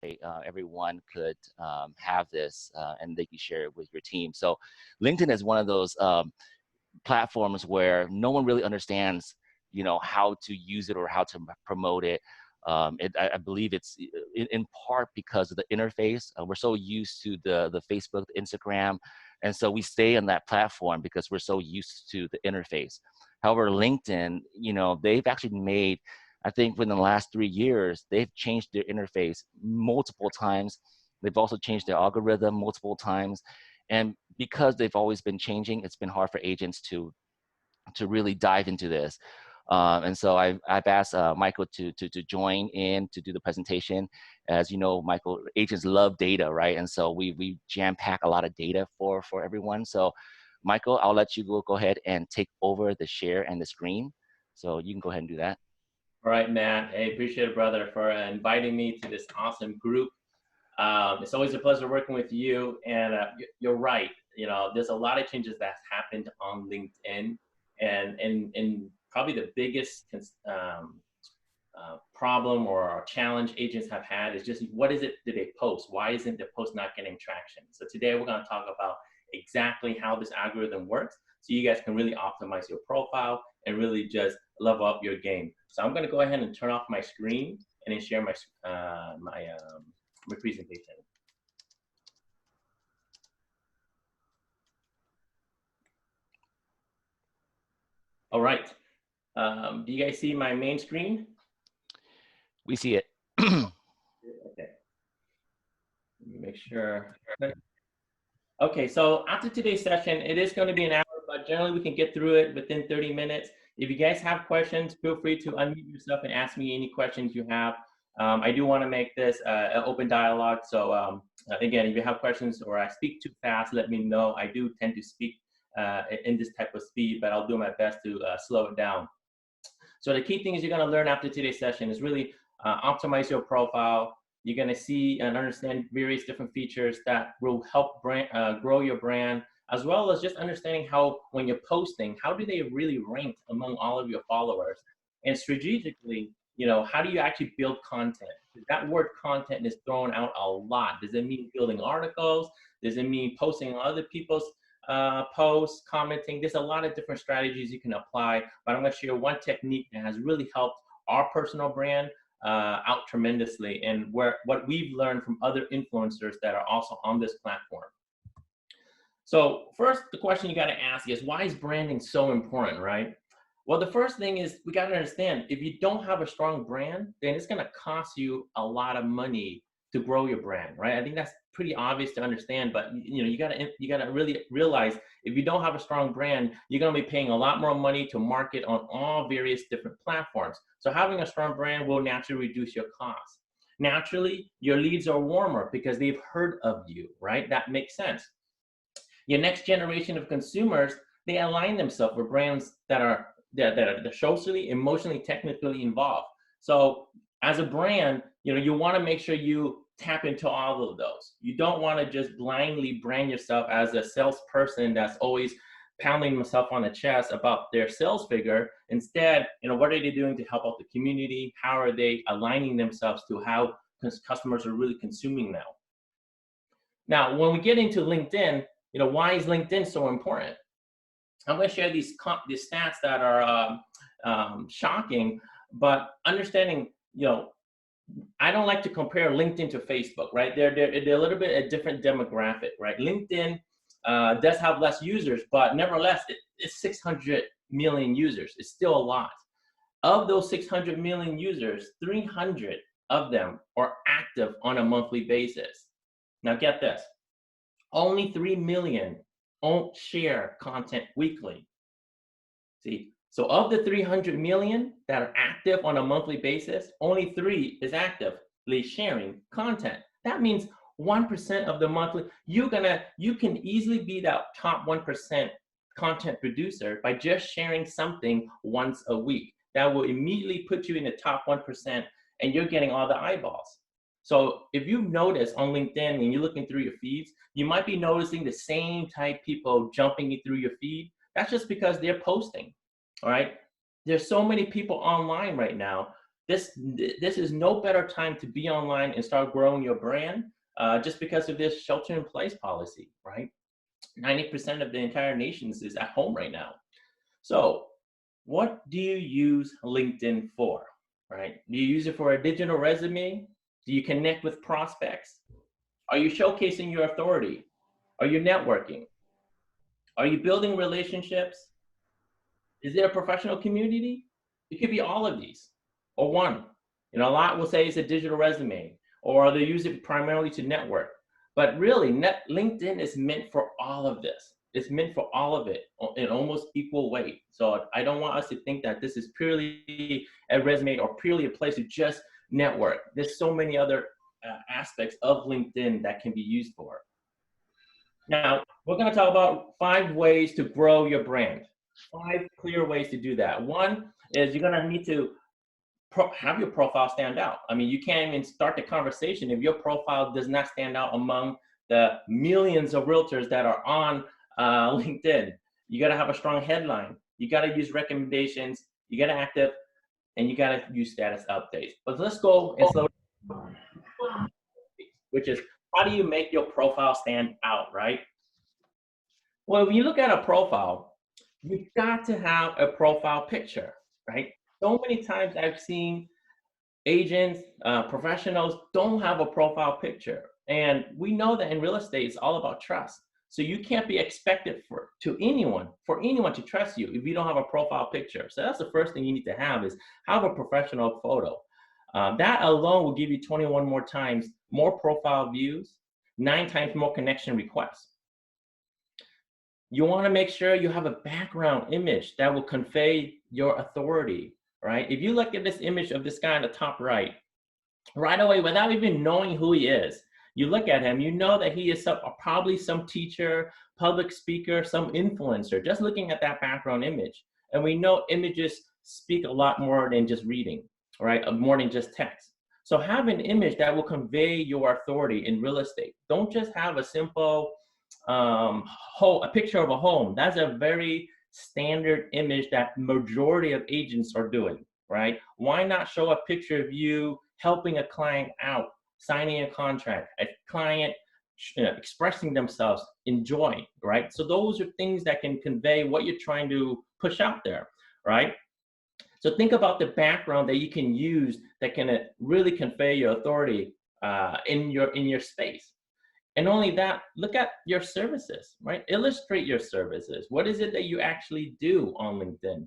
way everyone could have this and they can share it with your team. So LinkedIn is one of those platforms where no one really understands, how to use it or how to promote it. I believe it's in part because of the interface. We're so used to the Facebook, the Instagram, and so we stay on that platform because we're so used to the interface. However, LinkedIn, they've actually made, I think within the last 3 years, they've changed their interface multiple times. They've also changed their algorithm multiple times. And because they've always been changing, it's been hard for agents to really dive into this. And so I've asked Michael to join in to do the presentation. As you know, Michael, agents love data, right? And so we jam pack a lot of data for everyone. So Michael, I'll let you go ahead and take over the share and the screen. So you can go ahead and do that. All right, Matt. Hey, appreciate it, brother, for inviting me to this awesome group. It's always a pleasure working with you. And you're right. There's a lot of changes that's happened on LinkedIn, and probably the biggest problem or challenge agents have had is just what is it that they post? Why isn't the post not getting traction? So today we're going to talk about exactly how this algorithm works, so you guys can really optimize your profile and really just level up your game. So I'm going to go ahead and turn off my screen and then share my presentation. All right. Do you guys see my main screen? We see it. Okay. Let me make sure. Okay, so after today's session, it is going to be an hour, but generally we can get through it within 30 minutes. If you guys have questions, feel free to unmute yourself and ask me any questions you have. I do want to make this an open dialogue. So again, if you have questions or I speak too fast, let me know. I do tend to speak in this type of speed, but I'll do my best to slow it down. So the key things you're going to learn after today's session is really optimize your profile. You're going to see and understand various different features that will help grow your brand, as well as just understanding how, when you're posting, how do they really rank among all of your followers? And strategically, how do you actually build content? That word content is thrown out a lot. Does it mean building articles? Does it mean posting on other people's posts, commenting? There's a lot of different strategies you can apply, but I'm going to share one technique that has really helped our personal brand out tremendously, and what we've learned from other influencers that are also on this platform. So first, the question you got to ask is, why is branding so important, right? Well, the first thing is we got to understand, if you don't have a strong brand, then it's going to cost you a lot of money to grow your brand, right? I think that's pretty obvious to understand, but you gotta really realize, if you don't have a strong brand, you're gonna be paying a lot more money to market on all various different platforms. So having a strong brand will naturally reduce your costs. Naturally, your leads are warmer because they've heard of you, right? That makes sense. Your next generation of consumers, they align themselves with brands that are socially, emotionally, technically involved. So as a brand, you want to make sure you tap into all of those. You don't want to just blindly brand yourself as a salesperson that's always pounding themselves on the chest about their sales figure. Instead, what are they doing to help out the community? How are they aligning themselves to how customers are really consuming now? Now, when we get into LinkedIn, why is LinkedIn so important? I'm going to share these stats that are shocking, but understanding, I don't like to compare LinkedIn to Facebook, right? They're a little bit a different demographic, right? LinkedIn does have less users, but nevertheless, it's 600 million users. It's still a lot. Of those 600 million users, 300 of them are active on a monthly basis. Now get this, only 3 million share content weekly. See? So of the 300 million that are active on a monthly basis, only 3 is actively sharing content. That means 1% of the monthly, you can easily be that top 1% content producer by just sharing something once a week. That will immediately put you in the top 1%, and you're getting all the eyeballs. So if you notice on LinkedIn, when you're looking through your feeds, you might be noticing the same type people jumping through your feed. That's just because they're posting. All right. There's so many people online right now this is no better time to be online and start growing your brand just because of this shelter-in-place policy, right? 90% of the entire nation is at home right now. So what do you use LinkedIn for, right? Do you use it for a digital resume? Do you connect with prospects? Are you showcasing your authority? Are you networking? Are you building relationships? Is it a professional community? It could be all of these or one. You know, a lot will say it's a digital resume, or they use it primarily to network. But really, LinkedIn is meant for all of this. It's meant for all of it in almost equal weight. So I don't want us to think that this is purely a resume or purely a place to just network. There's so many other aspects of LinkedIn that can be used for. Now, we're going to talk about 5 ways to grow your brand. 5 clear ways to do that. One is you're going to need to have your profile stand out. I mean, you can't even start the conversation if your profile does not stand out among the millions of realtors that are on LinkedIn. You got to have a strong headline. You got to use recommendations. You got to active, and you got to use status updates. But let's go and slow down, which is how do you make your profile stand out, right? Well, when you look at a profile, you've got to have a profile picture, right? So many times I've seen agents, professionals don't have a profile picture. And we know that in real estate, it's all about trust. So you can't be expected for anyone to trust you if you don't have a profile picture. So that's the first thing you need to have is have a professional photo. That alone will give you 21 more times more profile views, 9 times more connection requests. You want to make sure you have a background image that will convey your authority, right? If you look at this image of this guy on the top right away, without even knowing who he is, you look at him, you know that he is probably some teacher, public speaker, some influencer, just looking at that background image. And we know images speak a lot more than just reading, right? More than just text. So have an image that will convey your authority in real estate. Don't just have a simple a picture of a home. That's a very standard image that majority of agents are doing, right? Why not show a picture of you helping a client out, signing a contract, a client expressing themselves, enjoying, right? So those are things that can convey what you're trying to push out there, right? So think about the background that you can use that can really convey your authority in your space. And only that, look at your services, right? Illustrate your services. What is it that you actually do on LinkedIn?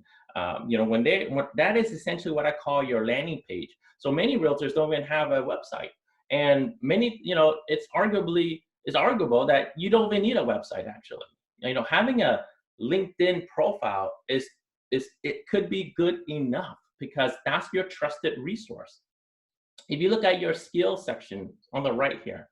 That is essentially what I call your landing page. So many realtors don't even have a website. And many, it's arguable that you don't even need a website actually. Having a LinkedIn profile it could be good enough because that's your trusted resource. If you look at your skills section on the right here,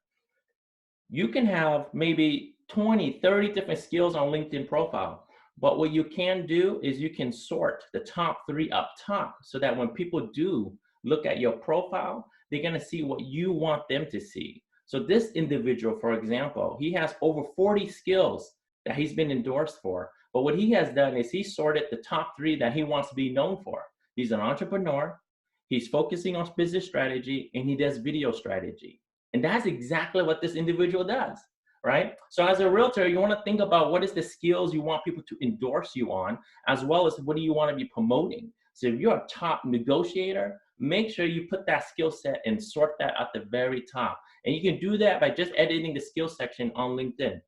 you can have maybe 20, 30 different skills on LinkedIn profile. But what you can do is you can sort the top 3 up top so that when people do look at your profile, they're going to see what you want them to see. So this individual, for example, he has over 40 skills that he's been endorsed for. But what he has done is he sorted the top 3 that he wants to be known for. He's an entrepreneur, he's focusing on business strategy, and he does video strategy. And that's exactly what this individual does, right? So as a realtor, you want to think about what is the skills you want people to endorse you on, as well as what do you want to be promoting. So if you're a top negotiator, make sure you put that skill set and sort that at the very top. And you can do that by just editing the skills section on LinkedIn.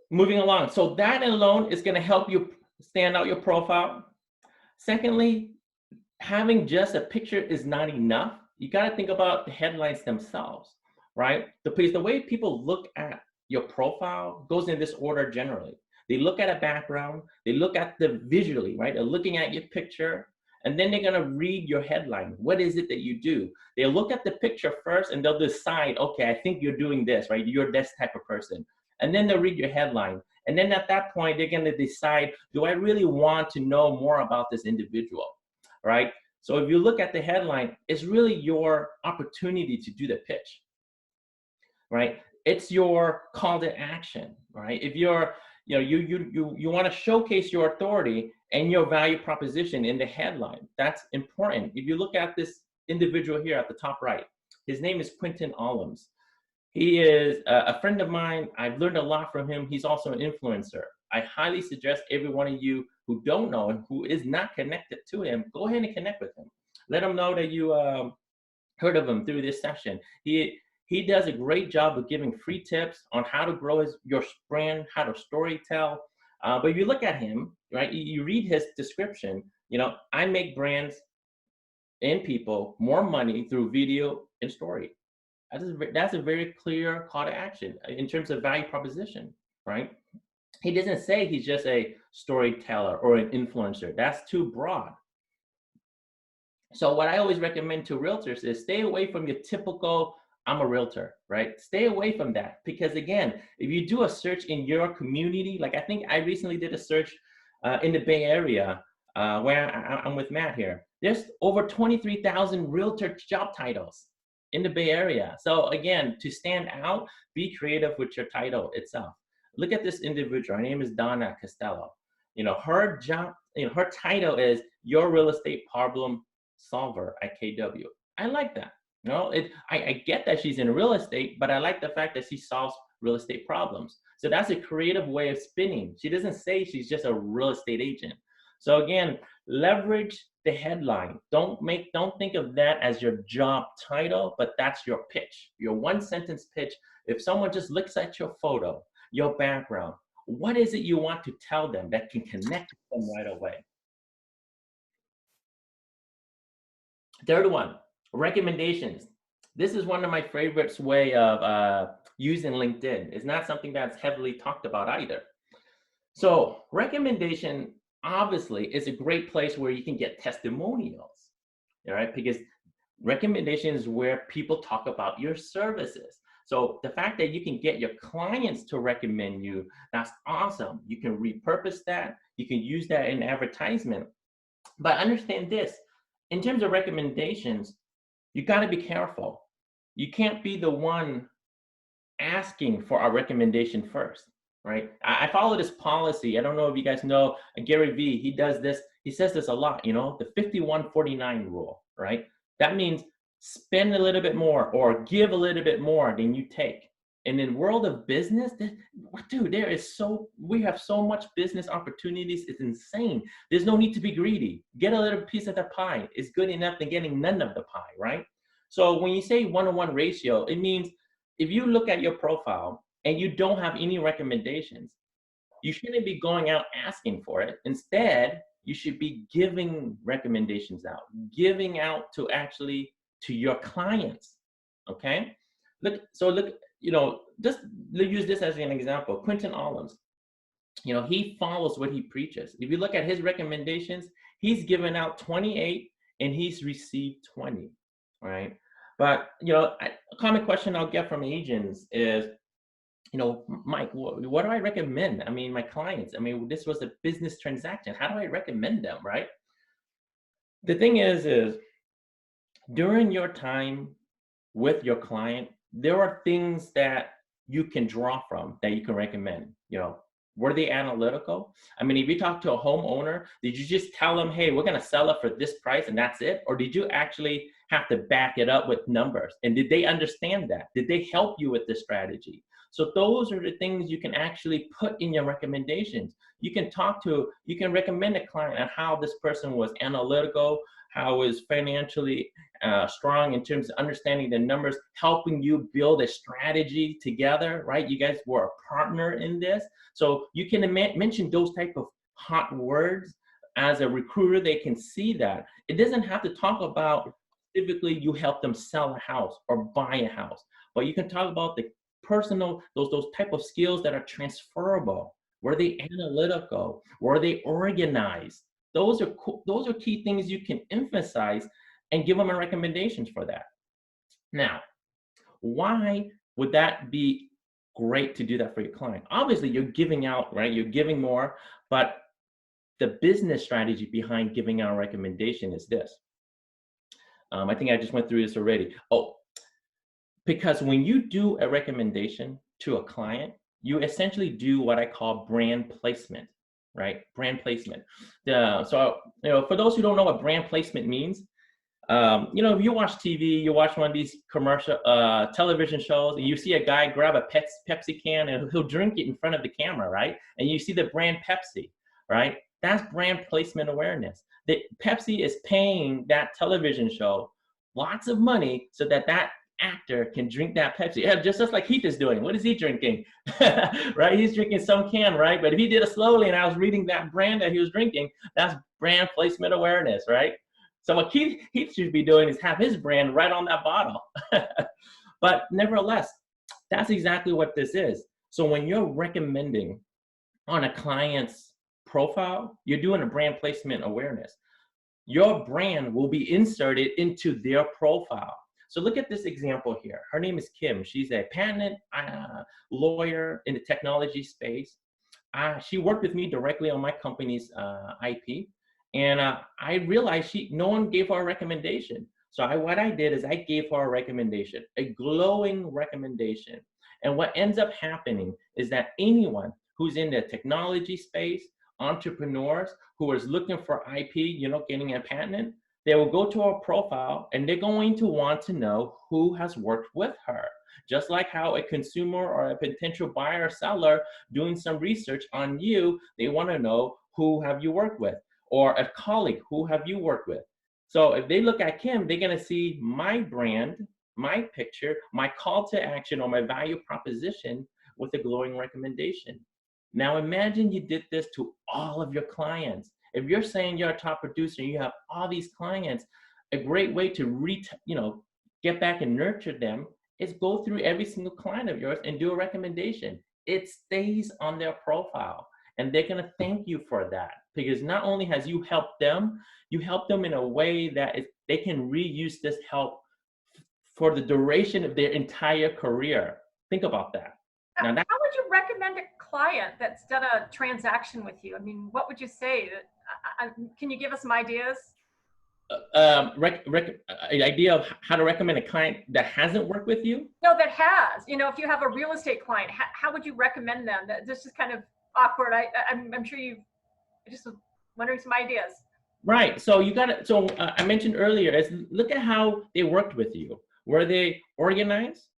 Moving along. So that alone is going to help you stand out your profile. Secondly, having just a picture is not enough. You got to think about the headlines themselves, right? The way people look at your profile goes in this order generally. They look at a background, they look at the visually, right? They're looking at your picture, and then they're going to read your headline. What is it that you do? They'll look at the picture first and they'll decide, okay, I think you're doing this, right? You're this type of person. And then they'll read your headline. And then at that point, they're going to decide, do I really want to know more about this individual, right? So if you look at the headline, it's really your opportunity to do the pitch, right? It's your call to action, right? If you're you want to showcase your authority and your value proposition in the headline. That's important. If you look at this individual here at the top right, his name is Quentin Allums. He is a friend of mine. I've learned a lot from him. He's also an influencer. I highly suggest every one of you who don't know him, who is not connected to him, go ahead and connect with him. Let him know that you heard of him through this session. He does a great job of giving free tips on how to grow your brand, how to story tell. But if you look at him, right, you read his description, I make brands and people more money through video and story. That's a very clear call to action in terms of value proposition, right? He doesn't say he's just a storyteller or an influencer. That's too broad. So what I always recommend to realtors is stay away from your typical, I'm a realtor, right? Stay away from that. Because again, if you do a search in your community, like I think I recently did a search in the Bay Area where I'm with Matt here. There's over 23,000 realtor job titles in the Bay Area. So again, to stand out, be creative with your title itself. Look at this individual. Her name is Donna Costello. Her job, her title is Your Real Estate Problem Solver at KW. I like that. I get that she's in real estate, but I like the fact that she solves real estate problems. So that's a creative way of spinning. She doesn't say she's just a real estate agent. So again, leverage the headline. Don't think of that as your job title, but that's your pitch, your one sentence pitch. If someone just looks at your photo, your background, what is it you want to tell them that can connect with them right away? Third one, recommendations. This is one of my favorites way of using LinkedIn. It's not something that's heavily talked about either. So recommendation obviously is a great place where you can get testimonials, all right? Because recommendation is where people talk about your services. So the fact that you can get your clients to recommend you, that's awesome. You can repurpose that. You can use that in advertisement. But understand this, in terms of recommendations, you got to be careful. You can't be the one asking for a recommendation first, right? I follow this policy. I don't know if you guys know Gary Vee, he does this. He says this a lot, the 51-49 rule, right? That means spend a little bit more or give a little bit more than you take. And in world of business, dude, we have so much business opportunities. It's insane. There's no need to be greedy. Get a little piece of the pie. It's good enough than getting none of the pie, right? So when you say 1-to-1 ratio, it means if you look at your profile and you don't have any recommendations, you shouldn't be going out asking for it. Instead, you should be giving recommendations out, giving out to your clients, okay? Just use this as an example. Quentin Allums, he follows what he preaches. If you look at his recommendations, he's given out 28 and he's received 20, right? But, a common question I'll get from agents is, Mike, what do I recommend? I mean, my clients, this was a business transaction. How do I recommend them, right? The thing is during your time with your client, there are things that you can draw from that you can recommend. Were they analytical? If you talk to a homeowner, did you just tell them, hey, we're going to sell it for this price and that's it? Or did you actually have to back it up with numbers? And did they understand that? Did they help you with the strategy? So those are the things you can actually put in your recommendations. You can recommend a client on how this person was analytical, how is financially strong in terms of understanding the numbers, helping you build a strategy together, right? You guys were a partner in this. So you can mention those type of hot words. As a recruiter, they can see that. It doesn't have to talk about specifically you help them sell a house or buy a house, but you can talk about the personal, those type of skills that are transferable. Were they analytical? Were they organized? Those are key things you can emphasize and give them a recommendations for that. Now, why would that be great to do that for your client? Obviously, you're giving out, right? You're giving more, but the business strategy behind giving out a recommendation is this. I think I just went through this already. Because when you do a recommendation to a client, you essentially do what I call brand placement, right? Brand placement. So, for those who don't know what brand placement means, if you watch TV, you watch one of these commercial television shows, and you see a guy grab a Pepsi can and he'll drink it in front of the camera, right? And you see the brand Pepsi, right? That's brand placement awareness. That Pepsi is paying that television show lots of money so that actor can drink that Pepsi. Yeah, just like Heath is doing. What is he drinking? Right? He's drinking some can, right? But if he did it slowly and I was reading that brand that he was drinking, that's brand placement awareness, right? So what Heath should be doing is have his brand right on that bottle. But nevertheless, that's exactly what this is. So when you're recommending on a client's profile, you're doing a brand placement awareness. Your brand will be inserted into their profile. So look at this example here. Her name is Kim. She's a patent lawyer in the technology space. She worked with me directly on my company's IP. And I realized no one gave her a recommendation. So what I did is I gave her a recommendation, a glowing recommendation. And what ends up happening is that anyone who's in the technology space, entrepreneurs who is looking for IP, getting a patent, they will go to her profile and they're going to want to know who has worked with her. Just like how a consumer or a potential buyer or seller doing some research on you, they want to know who have you worked with. Or a colleague, who have you worked with? So if they look at Kim, they're going to see my brand, my picture, my call to action, or my value proposition with a glowing recommendation. Now imagine you did this to all of your clients. If you're saying you're a top producer and you have all these clients, a great way to get back and nurture them is go through every single client of yours and do a recommendation. It stays on their profile. And they're going to thank you for that, because not only has you helped them in a way that they can reuse this help for the duration of their entire career. Think about that. Now, how would you recommend a client that's done a transaction with you? I mean, what would you say? Can you give us some ideas? Idea of how to recommend a client that hasn't worked with you? No, that has. If you have a real estate client, how would you recommend them? This is kind of awkward. I'm sure you just wondering some ideas. Right. So I mentioned earlier is look at how they worked with you. Were they organized?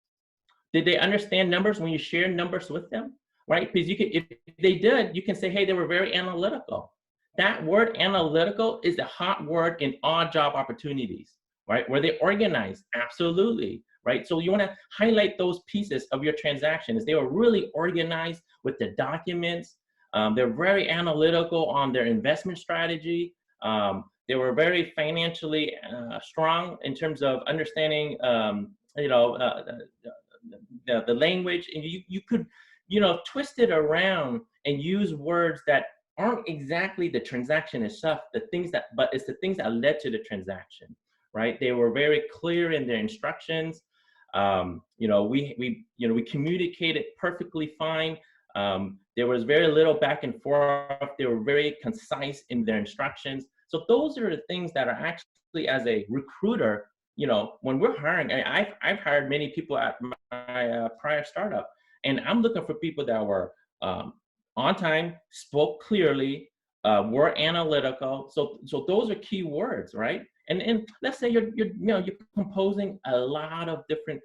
Did they understand numbers when you share numbers with them? Right? Because if they did, you can say, hey, they were very analytical. That word analytical is the hot word in all job opportunities, right? Were they organized? Absolutely. Right? So you want to highlight those pieces of your transaction. They were really organized with the documents. They're very analytical on their investment strategy. They were very financially strong in terms of understanding, the language. And you could, twist it around and use words that aren't exactly the transaction itself, but it's the things that led to the transaction, right? They were very clear in their instructions. We communicated perfectly fine. There was very little back and forth. They were very concise in their instructions. So those are the things that are actually, as a recruiter, when we're hiring, I've hired many people at my prior startup, and I'm looking for people that were on time, spoke clearly, were analytical. So those are key words, right? And let's say you're composing a lot of different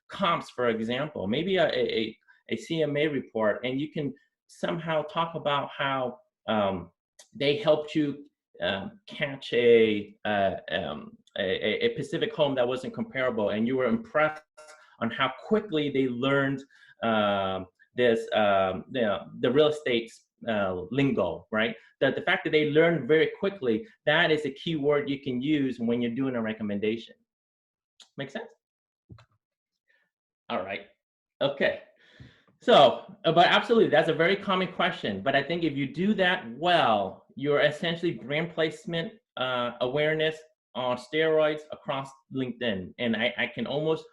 comps, for example, maybe a CMA report, and you can somehow talk about how they helped you catch a Pacific home that wasn't comparable, and you were impressed on how quickly they learned the real estate lingo, right? The fact that they learn very quickly, that is a key word you can use when you're doing a recommendation. Make sense? All right. Okay. So, but absolutely, that's a very common question. But I think if you do that well, you're essentially brand placement awareness on steroids across LinkedIn. And I can almost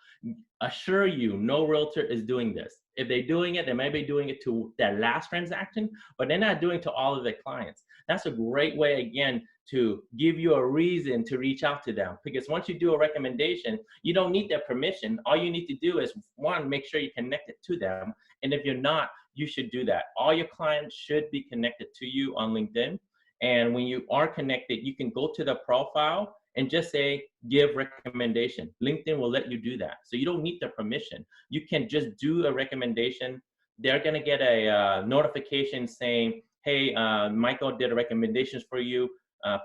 assure you, no realtor is doing this. If they're doing it, they might be doing it to their last transaction, but they're not doing it to all of their clients. That's a great way, again, to give you a reason to reach out to them. Because once you do a recommendation, you don't need their permission. All you need to do is, one, make sure you're connected to them. And if you're not, you should do that. All your clients should be connected to you on LinkedIn. And when you are connected, you can go to the profile and just say, give recommendation. LinkedIn will let you do that. So you don't need their permission. You can just do a recommendation. They're going to get a notification saying, hey, Michael did a recommendations for you.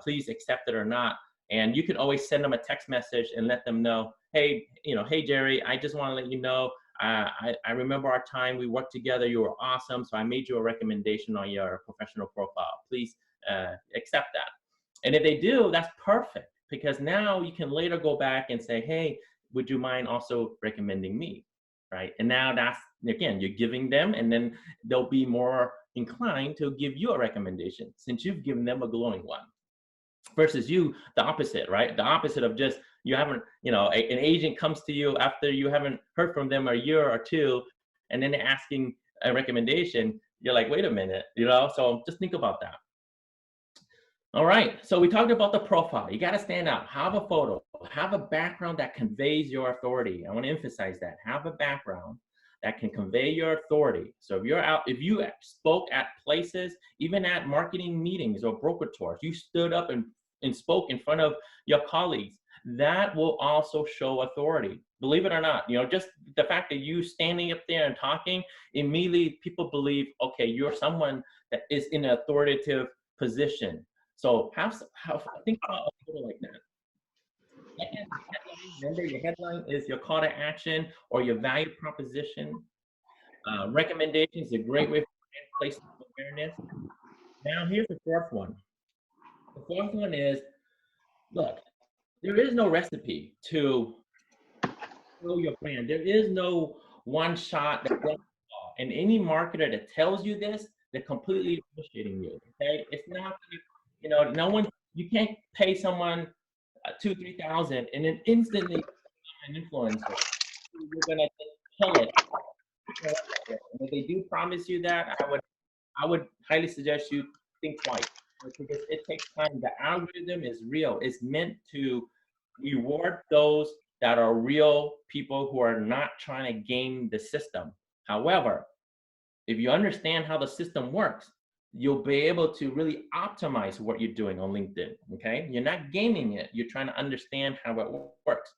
Please accept it or not. And you can always send them a text message and let them know, hey, hey, Jerry, I just want to let you know, I remember our time we worked together. You were awesome. So I made you a recommendation on your professional profile. Please accept that. And if they do, that's perfect, because now you can later go back and say, hey, would you mind also recommending me, right? And now that's, again, you're giving them, and then they'll be more inclined to give you a recommendation since you've given them a glowing one. Versus you, the opposite, right? The opposite of just, you haven't, an agent comes to you after you haven't heard from them a year or two, and then they're asking a recommendation. You're like, wait a minute, so just think about that. All right, so we talked about the profile. You got to stand out, have a photo, have a background that conveys your authority. I want to emphasize that. Have a background that can convey your authority. So if you spoke at places, even at marketing meetings or broker tours, you stood up and spoke in front of your colleagues, that will also show authority. Believe it or not, just the fact that you standing up there and talking, immediately people believe, okay, you're someone that is in an authoritative position. So think about a photo like that. Remember, your headline is your call to action or your value proposition. Recommendations is a great way for place awareness. Now, here's the fourth one. The fourth one is, look, there is no recipe to grow your brand. There is no one shot that does it all. And any marketer that tells you this, they're completely bullshitting you. Okay, it's not. No one. You can't pay someone $2,000-3,000 and then instantly an influencer. You're gonna kill it. And if they do promise you that, I would highly suggest you think twice, because it takes time. The algorithm is real. It's meant to reward those that are real people who are not trying to game the system. However, if you understand how the system works, you'll be able to really optimize what you're doing on LinkedIn, okay? You're not gaming it. You're trying to understand how it works.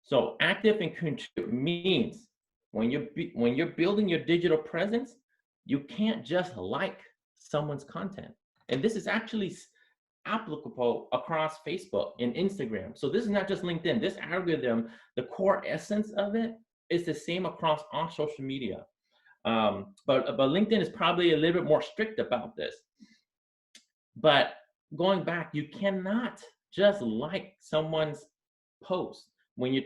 So active and contribute means when you're building your digital presence, you can't just like someone's content. And this is actually applicable across Facebook and Instagram. So this is not just LinkedIn. This algorithm, the core essence of it is the same across all social media. But LinkedIn is probably a little bit more strict about this. But going back, you cannot just like someone's post. When you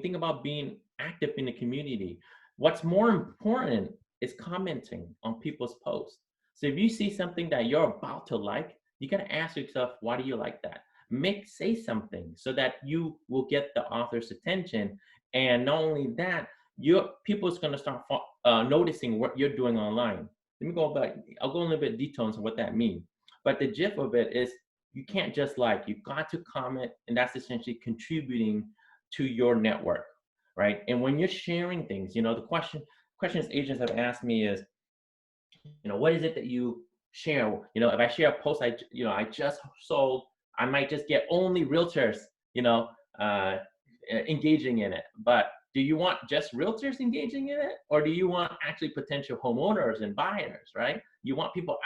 think about being active in the community, what's more important is commenting on people's posts. So if you see something that you're about to like, you gotta ask yourself, why do you like that? Say something so that you will get the author's attention. And not only that, people's gonna start noticing what you're doing online. Let me go back. I'll go a little bit details on what that means. But the gist of it is, you can't just like, you got to comment, and that's essentially contributing to your network, right? And when you're sharing things, the questions agents have asked me is, what is it that you share? If I share a post, I just sold, I might just get only realtors, engaging in it. But do you want just realtors engaging in it, or do you want actually potential homeowners and buyers, right? You want people,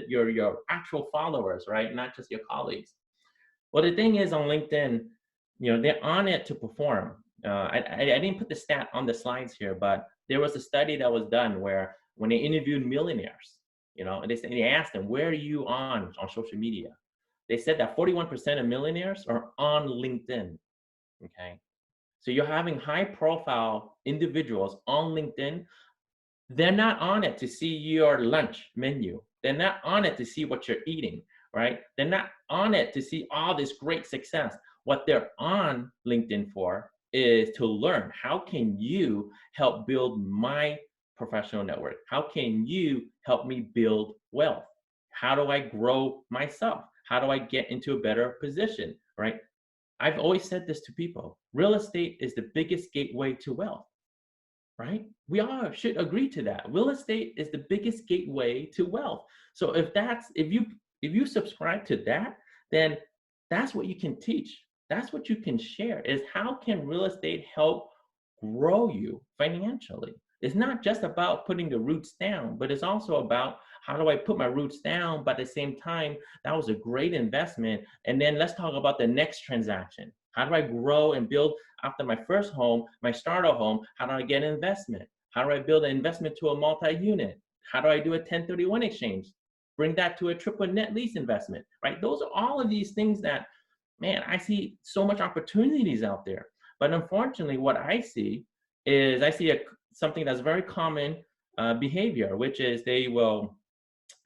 your actual followers, right? Not just your colleagues. Well, the thing is, on LinkedIn, they're on it to perform. I didn't put the stat on the slides here, but there was a study that was done where when they interviewed millionaires, and they asked them, where are you on social media? They said that 41% of millionaires are on LinkedIn, okay? So you're having high profile individuals on LinkedIn. They're not on it to see your lunch menu. They're not on it to see what you're eating, right? They're not on it to see all this great success. What they're on LinkedIn for is to learn, how can you help build my professional network? How can you help me build wealth? How do I grow myself? How do I get into a better position, right? I've always said this to people. Real estate is the biggest gateway to wealth, right? We all should agree to that. Real estate is the biggest gateway to wealth. So if you subscribe to that, then that's what you can teach. That's what you can share is how can real estate help grow you financially? It's not just about putting the roots down, but it's also about how do I put my roots down, but at the same time, that was a great investment. And then let's talk about the next transaction. How do I grow and build after my first home, my starter home? How do I get an investment? How do I build an investment to a multi-unit? How do I do a 1031 exchange? Bring that to a triple net lease investment, right? Those are all of these things that, man, I see so much opportunities out there. But unfortunately, what I see is something that's very common behavior, which is they will,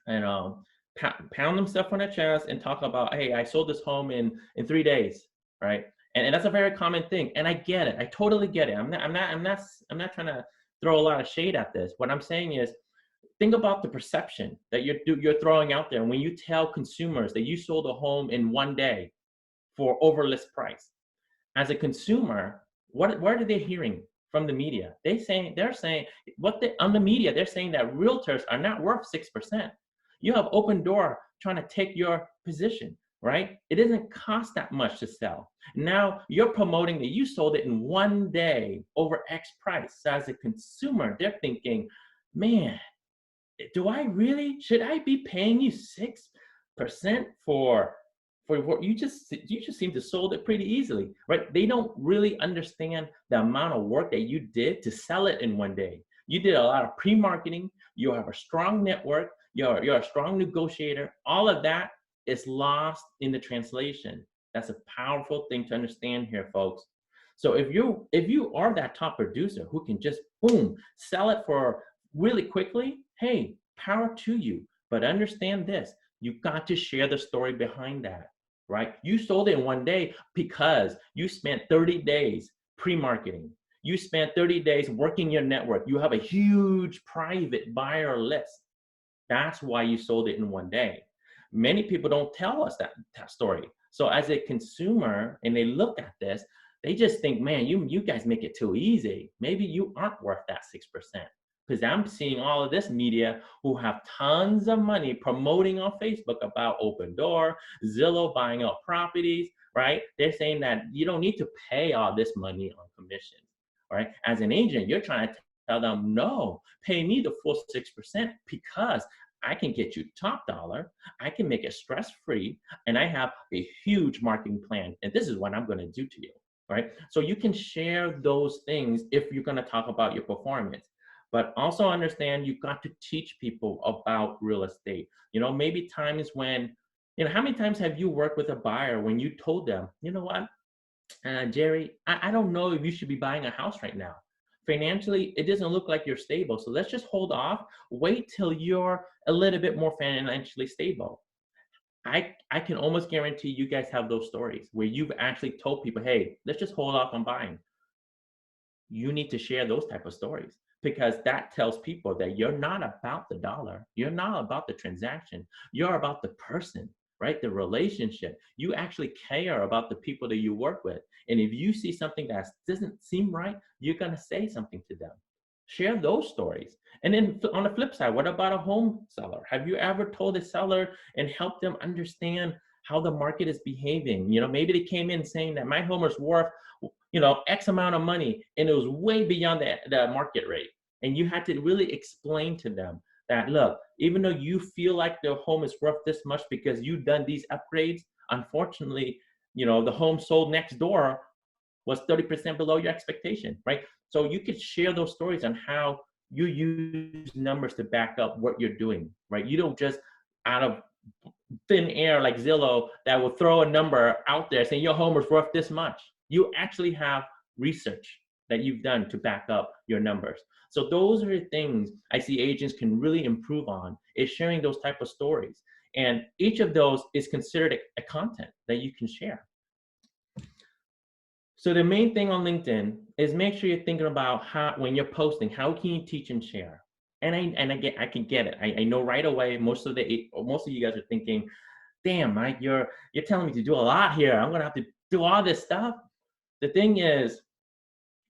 pound themselves on their chest and talk about, hey, I sold this home in 3 days, right? And that's a very common thing. And I get it. I totally get it. I'm not trying to throw a lot of shade at this. What I'm saying is, think about the perception that you're throwing out there when you tell consumers that you sold a home in 1 day for over list price. As a consumer, what are they hearing from the media? They're saying on the media, they're saying that realtors are not worth 6%. You have Opendoor trying to take your position, right? It doesn't cost that much to sell. Now you're promoting that you sold it in 1 day over X price. So as a consumer, they're thinking, man, should I be paying you 6% for what you just seem to sold it pretty easily, right? They don't really understand the amount of work that you did to sell it in 1 day. You did a lot of pre-marketing. You have a strong network. You're a strong negotiator. All of that is lost in the translation. That's a powerful thing to understand here, folks. So if you are that top producer who can just boom sell it for really quickly, hey, power to you. But understand this: you've got to share the story behind that, right? You sold it in 1 day because you spent 30 days pre-marketing. You spent 30 days working your network. You have a huge private buyer list. That's why you sold it in 1 day. Many people don't tell us that story. So as a consumer, and they look at this, they just think, man, you guys make it too easy. Maybe you aren't worth that 6%. Because I'm seeing all of this media who have tons of money promoting on Facebook about Opendoor, Zillow buying up properties, right? They're saying that you don't need to pay all this money on commissions, right? As an agent, you're trying to tell them, no, pay me the full 6% because I can get you top dollar, I can make it stress-free, and I have a huge marketing plan, and this is what I'm going to do to you, right? So you can share those things if you're going to talk about your performance. But also understand you've got to teach people about real estate. Maybe times when, how many times have you worked with a buyer when you told them, you know what, Jerry, I don't know if you should be buying a house right now. Financially, it doesn't look like you're stable. So let's just hold off, wait till you're a little bit more financially stable. I can almost guarantee you guys have those stories where you've actually told people, hey, let's just hold off on buying. You need to share those type of stories, because that tells people that you're not about the dollar. You're not about the transaction. You're about the person, right? The relationship. You actually care about the people that you work with. And if you see something that doesn't seem right, you're going to say something to them. Share those stories. And then on the flip side, what about a home seller? Have you ever told a seller and helped them understand how the market is behaving? Maybe they came in saying that my home is worth X amount of money, and it was way beyond the market rate. And you had to really explain to them that, look, even though you feel like the home is worth this much because you've done these upgrades, unfortunately, the home sold next door was 30% below your expectation, right? So you could share those stories on how you use numbers to back up what you're doing, right? You don't just out of thin air like Zillow that will throw a number out there saying your home is worth this much. You actually have research that you've done to back up your numbers. So those are the things I see agents can really improve on, is sharing those type of stories. And each of those is considered a content that you can share. So the main thing on LinkedIn is make sure you're thinking about when you're posting, how can you teach and share? And I can get it. I know right away. Most of you guys are thinking, "Damn, Mike, you're telling me to do a lot here. I'm gonna have to do all this stuff." The thing is,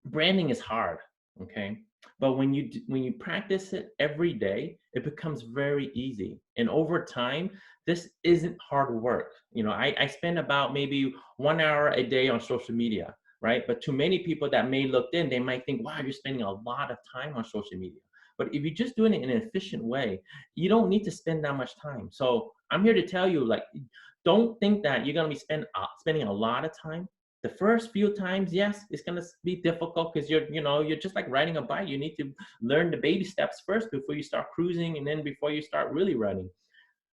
branding is hard, okay? But when you practice it every day, it becomes very easy. And over time, this isn't hard work. You know, I spend about maybe 1 hour a day on social media, right? But to many people that may look in, they might think, wow, you're spending a lot of time on social media. But if you're just doing it in an efficient way, you don't need to spend that much time. So I'm here to tell you, like, don't think that you're gonna be spending a lot of time. The first few times, yes, it's gonna be difficult because you're just like riding a bike. You need to learn the baby steps first before you start cruising, and then before you start really running.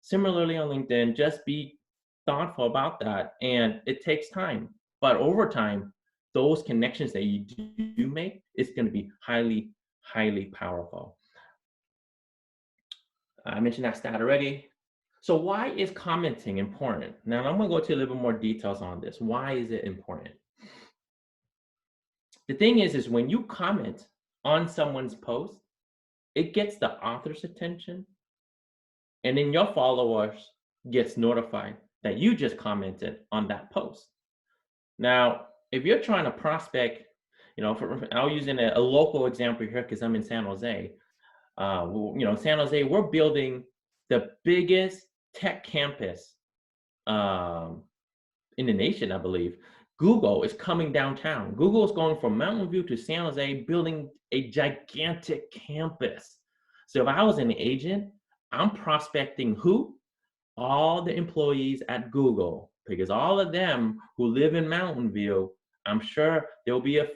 Similarly on LinkedIn, just be thoughtful about that, and it takes time. But over time, those connections that you do make is going to be highly, highly powerful. I mentioned that stat already. So why is commenting important? Now I'm going to go to a little bit more details on this. Why is it important? The thing is when you comment on someone's post, it gets the author's attention, and then your followers gets notified that you just commented on that post. Now, if you're trying to prospect, I'll use a local example here because I'm in San Jose. San Jose, we're building the biggest tech campus in the nation, I believe. Google is coming downtown. Google is going from Mountain View to San Jose, building a gigantic campus. So if I was an agent, I'm prospecting who? All the employees at Google, because all of them who live in Mountain View, I'm sure there'll be a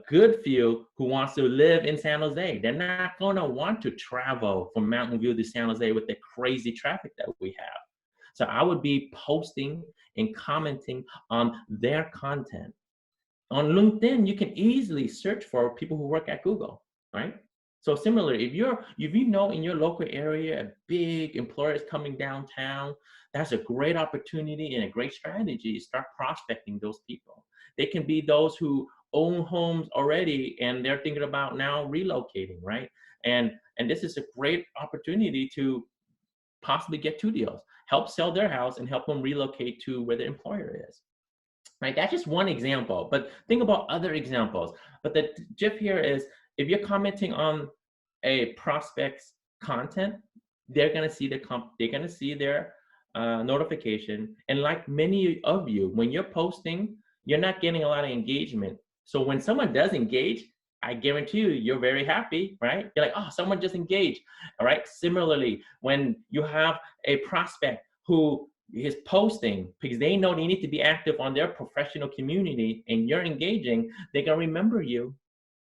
good few who wants to live in San Jose. They're not going to want to travel from Mountain View to San Jose with the crazy traffic that we have. So I would be posting and commenting on their content. On LinkedIn, you can easily search for people who work at Google, right? So similarly, if you know in your local area a big employer is coming downtown, that's a great opportunity and a great strategy to start prospecting those people. They can be those who own homes already and they're thinking about now relocating, right? And this is a great opportunity to possibly get 2 deals, help sell their house and help them relocate to where the employer is. Right, that's just one example, but think about other examples. But the gist here is if you're commenting on a prospect's content, they're gonna see their notification. And like many of you, when you're posting, you're not getting a lot of engagement. So when someone does engage, I guarantee you're very happy, right? You're like, oh, someone just engaged, all right? Similarly, when you have a prospect who is posting because they know they need to be active on their professional community and you're engaging, they can remember you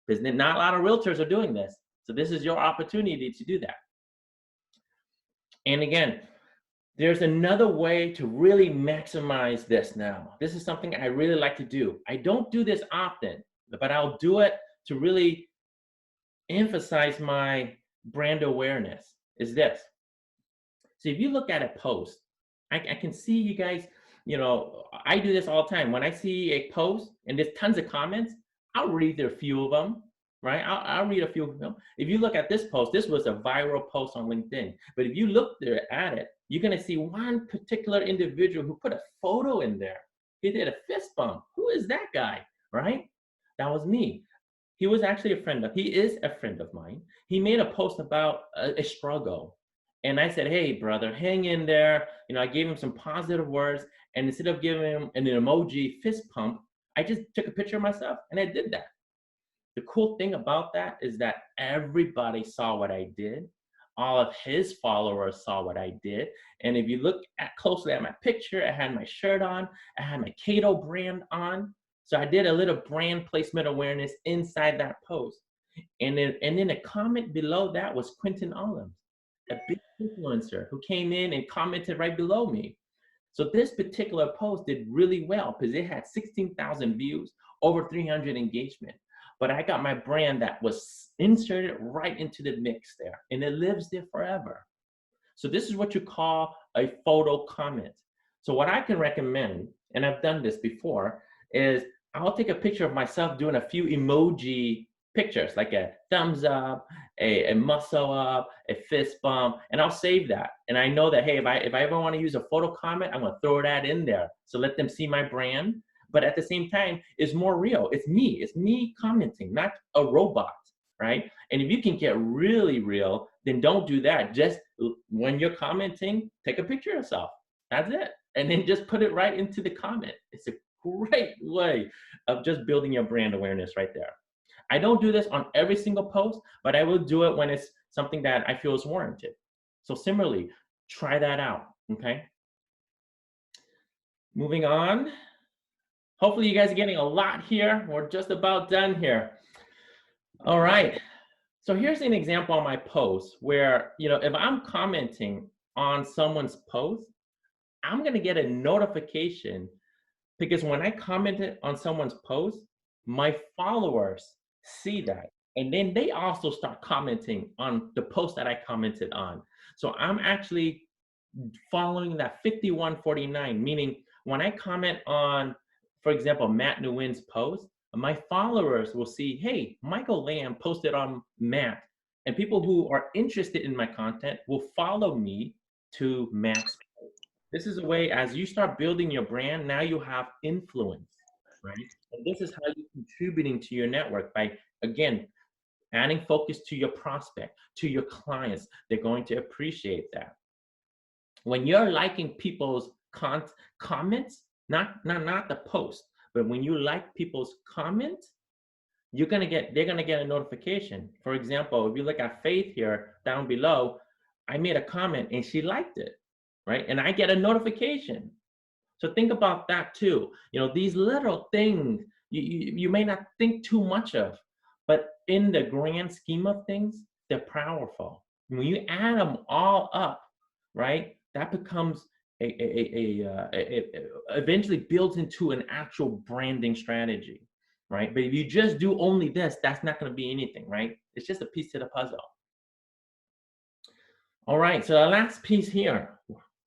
because not a lot of realtors are doing this. So this is your opportunity to do that. And again, there's another way to really maximize this now. This is something I really like to do. I don't do this often, but I'll do it to really emphasize my brand awareness is this. So if you look at a post, I can see you guys, I do this all the time. When I see a post and there's tons of comments, I'll read a few of them, right? I'll read a few of them. If you look at this post, this was a viral post on LinkedIn. But if you look there at it, you're going to see one particular individual who put a photo in there. He did a fist bump. Who is that guy, right? That was me. He is a friend of mine. He made a post about a struggle. And I said, hey, brother, hang in there. I gave him some positive words. And instead of giving him an emoji fist pump, I just took a picture of myself and I did that. The cool thing about that is that everybody saw what I did. All of his followers saw what I did. And if you look closely at my picture, I had my shirt on. I had my Cato brand on. So I did a little brand placement awareness inside that post. And then a comment below that was Quentin Olams, a big influencer who came in and commented right below me. So this particular post did really well because it had 16,000 views, over 300 engagement. But I got my brand that was inserted right into the mix there, and it lives there forever. So this is what you call a photo comment. So what I can recommend, and I've done this before, is I'll take a picture of myself doing a few emoji pictures, like a thumbs up, a muscle up, a fist bump, and I'll save that. And I know that, hey, if I ever want to use a photo comment, I'm going to throw that in there. So let them see my brand. But at the same time, it's more real. It's me commenting, not a robot, right? And if you can get really real, then don't do that. Just when you're commenting, take a picture of yourself. That's it. And then just put it right into the comment. It's a great way of just building your brand awareness right there. I don't do this on every single post, but I will do it when it's something that I feel is warranted. So similarly, try that out, okay? Moving on. Hopefully you guys are getting a lot here. We're just about done here. All right. So here's an example on my post where, if I'm commenting on someone's post, I'm going to get a notification because when I commented on someone's post, my followers see that. And then they also start commenting on the post that I commented on. So I'm actually following that 51-49, meaning when I comment on, for example, Matt Nguyen's post, my followers will see, hey, Michael Lam posted on Matt. And people who are interested in my content will follow me to Matt's post. This is a way, as you start building your brand, now you have influence, right? And this is how you're contributing to your network by, again, adding focus to your prospect, to your clients. They're going to appreciate that. When you're liking people's comments, not the post, but when you like people's comments, they're gonna get a notification. For example, if you look at Faith here down below, I made a comment and she liked it, right? And I get a notification. So think about that too. These little things you may not think too much of, but in the grand scheme of things, they're powerful. When you add them all up, right, that becomes it eventually builds into an actual branding strategy, right? But if you just do only this, that's not going to be anything, right? It's just a piece to the puzzle. All right, so the last piece here.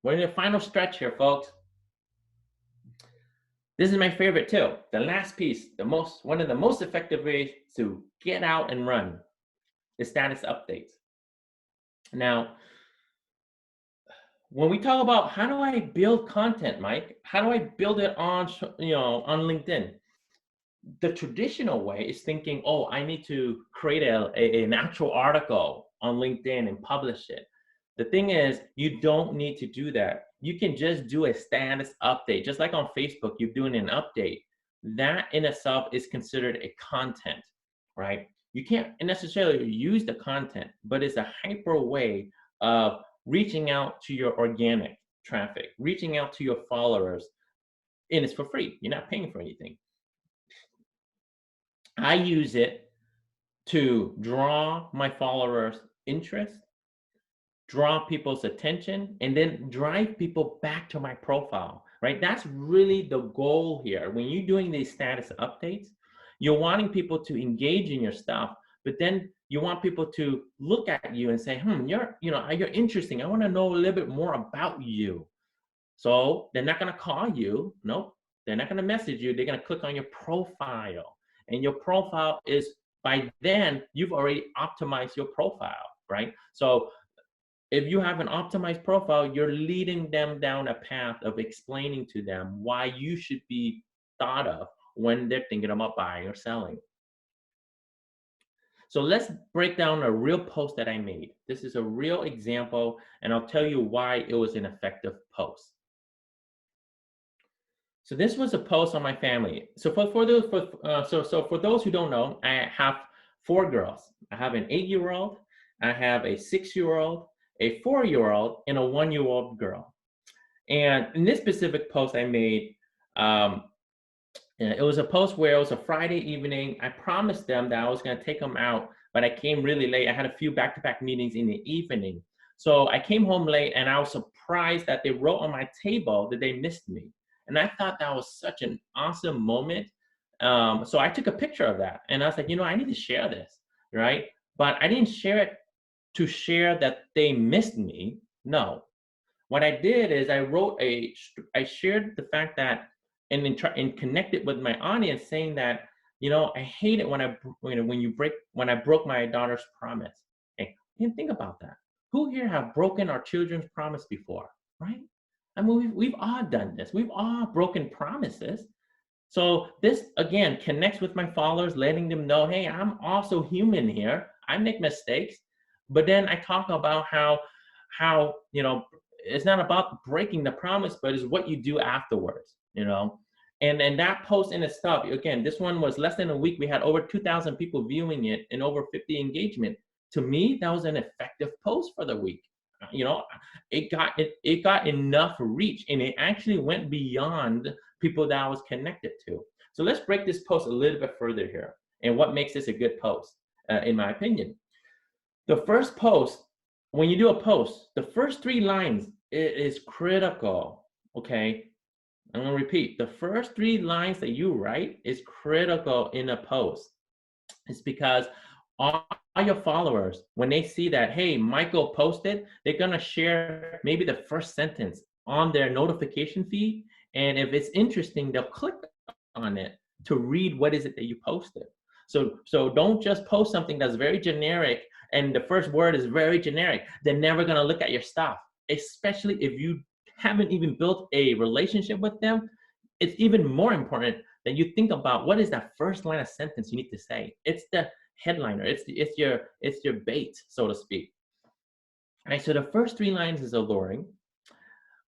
We're in the final stretch here, folks. This is my favorite too. The last piece, one of the most effective ways to get out and run is status updates. Now, when we talk about how do I build content, Mike, how do I build it on LinkedIn? The traditional way is thinking, oh, I need to create an actual article on LinkedIn and publish it. The thing is, you don't need to do that. You can just do a status update. Just like on Facebook, you're doing an update. That in itself is considered a content, right? You can't necessarily use the content, but it's a hyper way of reaching out to your organic traffic, reaching out to your followers, and it's for free. You're not paying for anything. I use it to draw my followers' interest, draw people's attention, and then drive people back to my profile, right? That's really the goal here. When you're doing these status updates, you're wanting people to engage in your stuff, but then you want people to look at you and say, you're interesting. I want to know a little bit more about you. So they're not going to call you. Nope. They're not going to message you. They're going to click on your profile. And your profile is, by then, you've already optimized your profile, right? So if you have an optimized profile, you're leading them down a path of explaining to them why you should be thought of when they're thinking about buying or selling. So let's break down a real post that I made. This is a real example, and I'll tell you why it was an effective post. So this was a post on my family. So for those who don't know, I have 4 girls. I have an 8-year-old, I have a 6-year-old, a 4-year-old, and a 1-year-old girl. And in this specific post I made, it was a post where it was a Friday evening. I promised them that I was going to take them out, but I came really late. I had a few back-to-back meetings in the evening. So I came home late, and I was surprised that they wrote on my table that they missed me. And I thought that was such an awesome moment. So I took a picture of that, and I was like, I need to share this, right? But I didn't share it to share that they missed me. No. What I did is I shared the fact that, and connected with my audience, saying that, you know, I hate it when when I broke my daughter's promise. Hey, and think about that. Who here have broken our children's promise before, right? I mean, we've all done this. We've all broken promises. So this again connects with my followers, letting them know, hey, I'm also human here. I make mistakes, but then I talk about how you know, it's not about breaking the promise, but it's what you do afterwards, you know. And that post in itself, again, this one was less than a week. We had over 2,000 people viewing it and over 50 engagement. To me, that was an effective post for the week. You know, it got enough reach, and it actually went beyond people that I was connected to. So let's break this post a little bit further here, and what makes this a good post, in my opinion. The first post, when you do a post, the first 3 lines is critical, okay? I'm gonna repeat, the first 3 lines that you write is critical in a post. It's because all your followers, when they see that, hey, Michael posted, they're gonna share maybe the first sentence on their notification feed. And if it's interesting, they'll click on it to read what is it that you posted. So don't just post something that's very generic and the first word is very generic. They're never gonna look at your stuff, especially if you haven't even built a relationship with them. It's even more important that you think about what is that first line of sentence you need to say. It's the headliner. It's your bait, so to speak. All right. So the first 3 lines is alluring.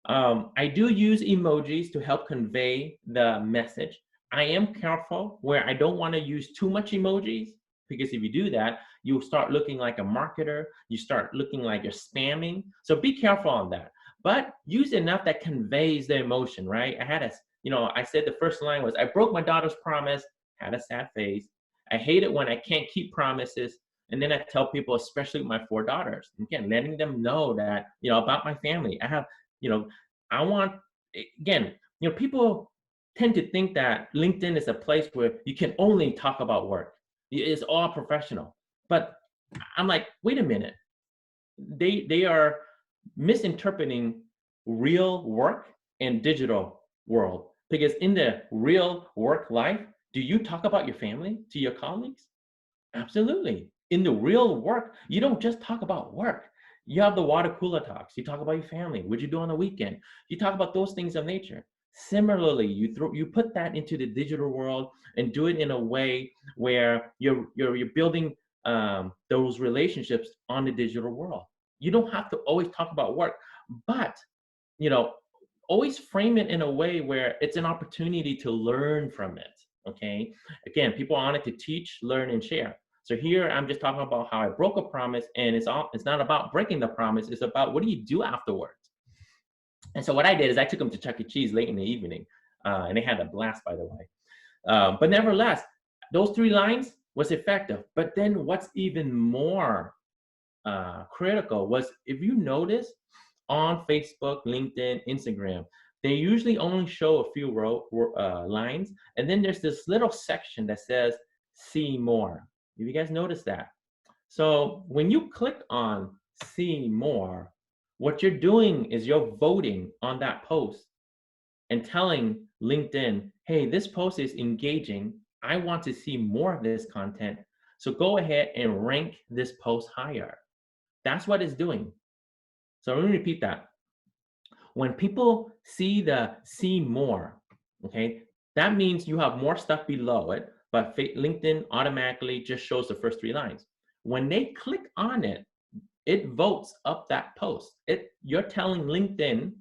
I do use emojis to help convey the message. I am careful where I don't want to use too much emojis, because if you do that, you start looking like a marketer. You start looking like you're spamming. So be careful on that. But use enough that conveys the emotion, right? I said the first line was, I broke my daughter's promise, had a sad face. I hate it when I can't keep promises. And then I tell people, especially with my 4 daughters, again, letting them know that, about my family. People tend to think that LinkedIn is a place where you can only talk about work. It's all professional. But I'm like, wait a minute. They are misinterpreting real work and digital world, because in the real work life, do you talk about your family to your colleagues? Absolutely. In the real work, you don't just talk about work. You have the water cooler talks. You talk about your family. What'd you do on the weekend? You talk about those things of nature. Similarly, you put that into the digital world and do it in a way where you're building those relationships on the digital world. You don't have to always talk about work, but always frame it in a way where it's an opportunity to learn from it. Okay. Again, people are on it to teach, learn, and share. So here I'm just talking about how I broke a promise, and it's not about breaking the promise. It's about what do you do afterwards. And so what I did is I took them to Chuck E. Cheese late in the evening, and they had a blast, by the way. But nevertheless, those 3 lines was effective. But then what's even more critical was, if you notice on Facebook, LinkedIn, Instagram, they usually only show a few lines, and then there's this little section that says see more. Have you guys noticed that? So when you click on see more, what you're doing is you're voting on that post and telling LinkedIn, hey, this post is engaging. I want to see more of this content. So go ahead and rank this post higher. That's what it's doing. So let me repeat that. When people see the see more, okay, that means you have more stuff below it, but LinkedIn automatically just shows the first 3 lines. When they click on it, it votes up that post. You're telling LinkedIn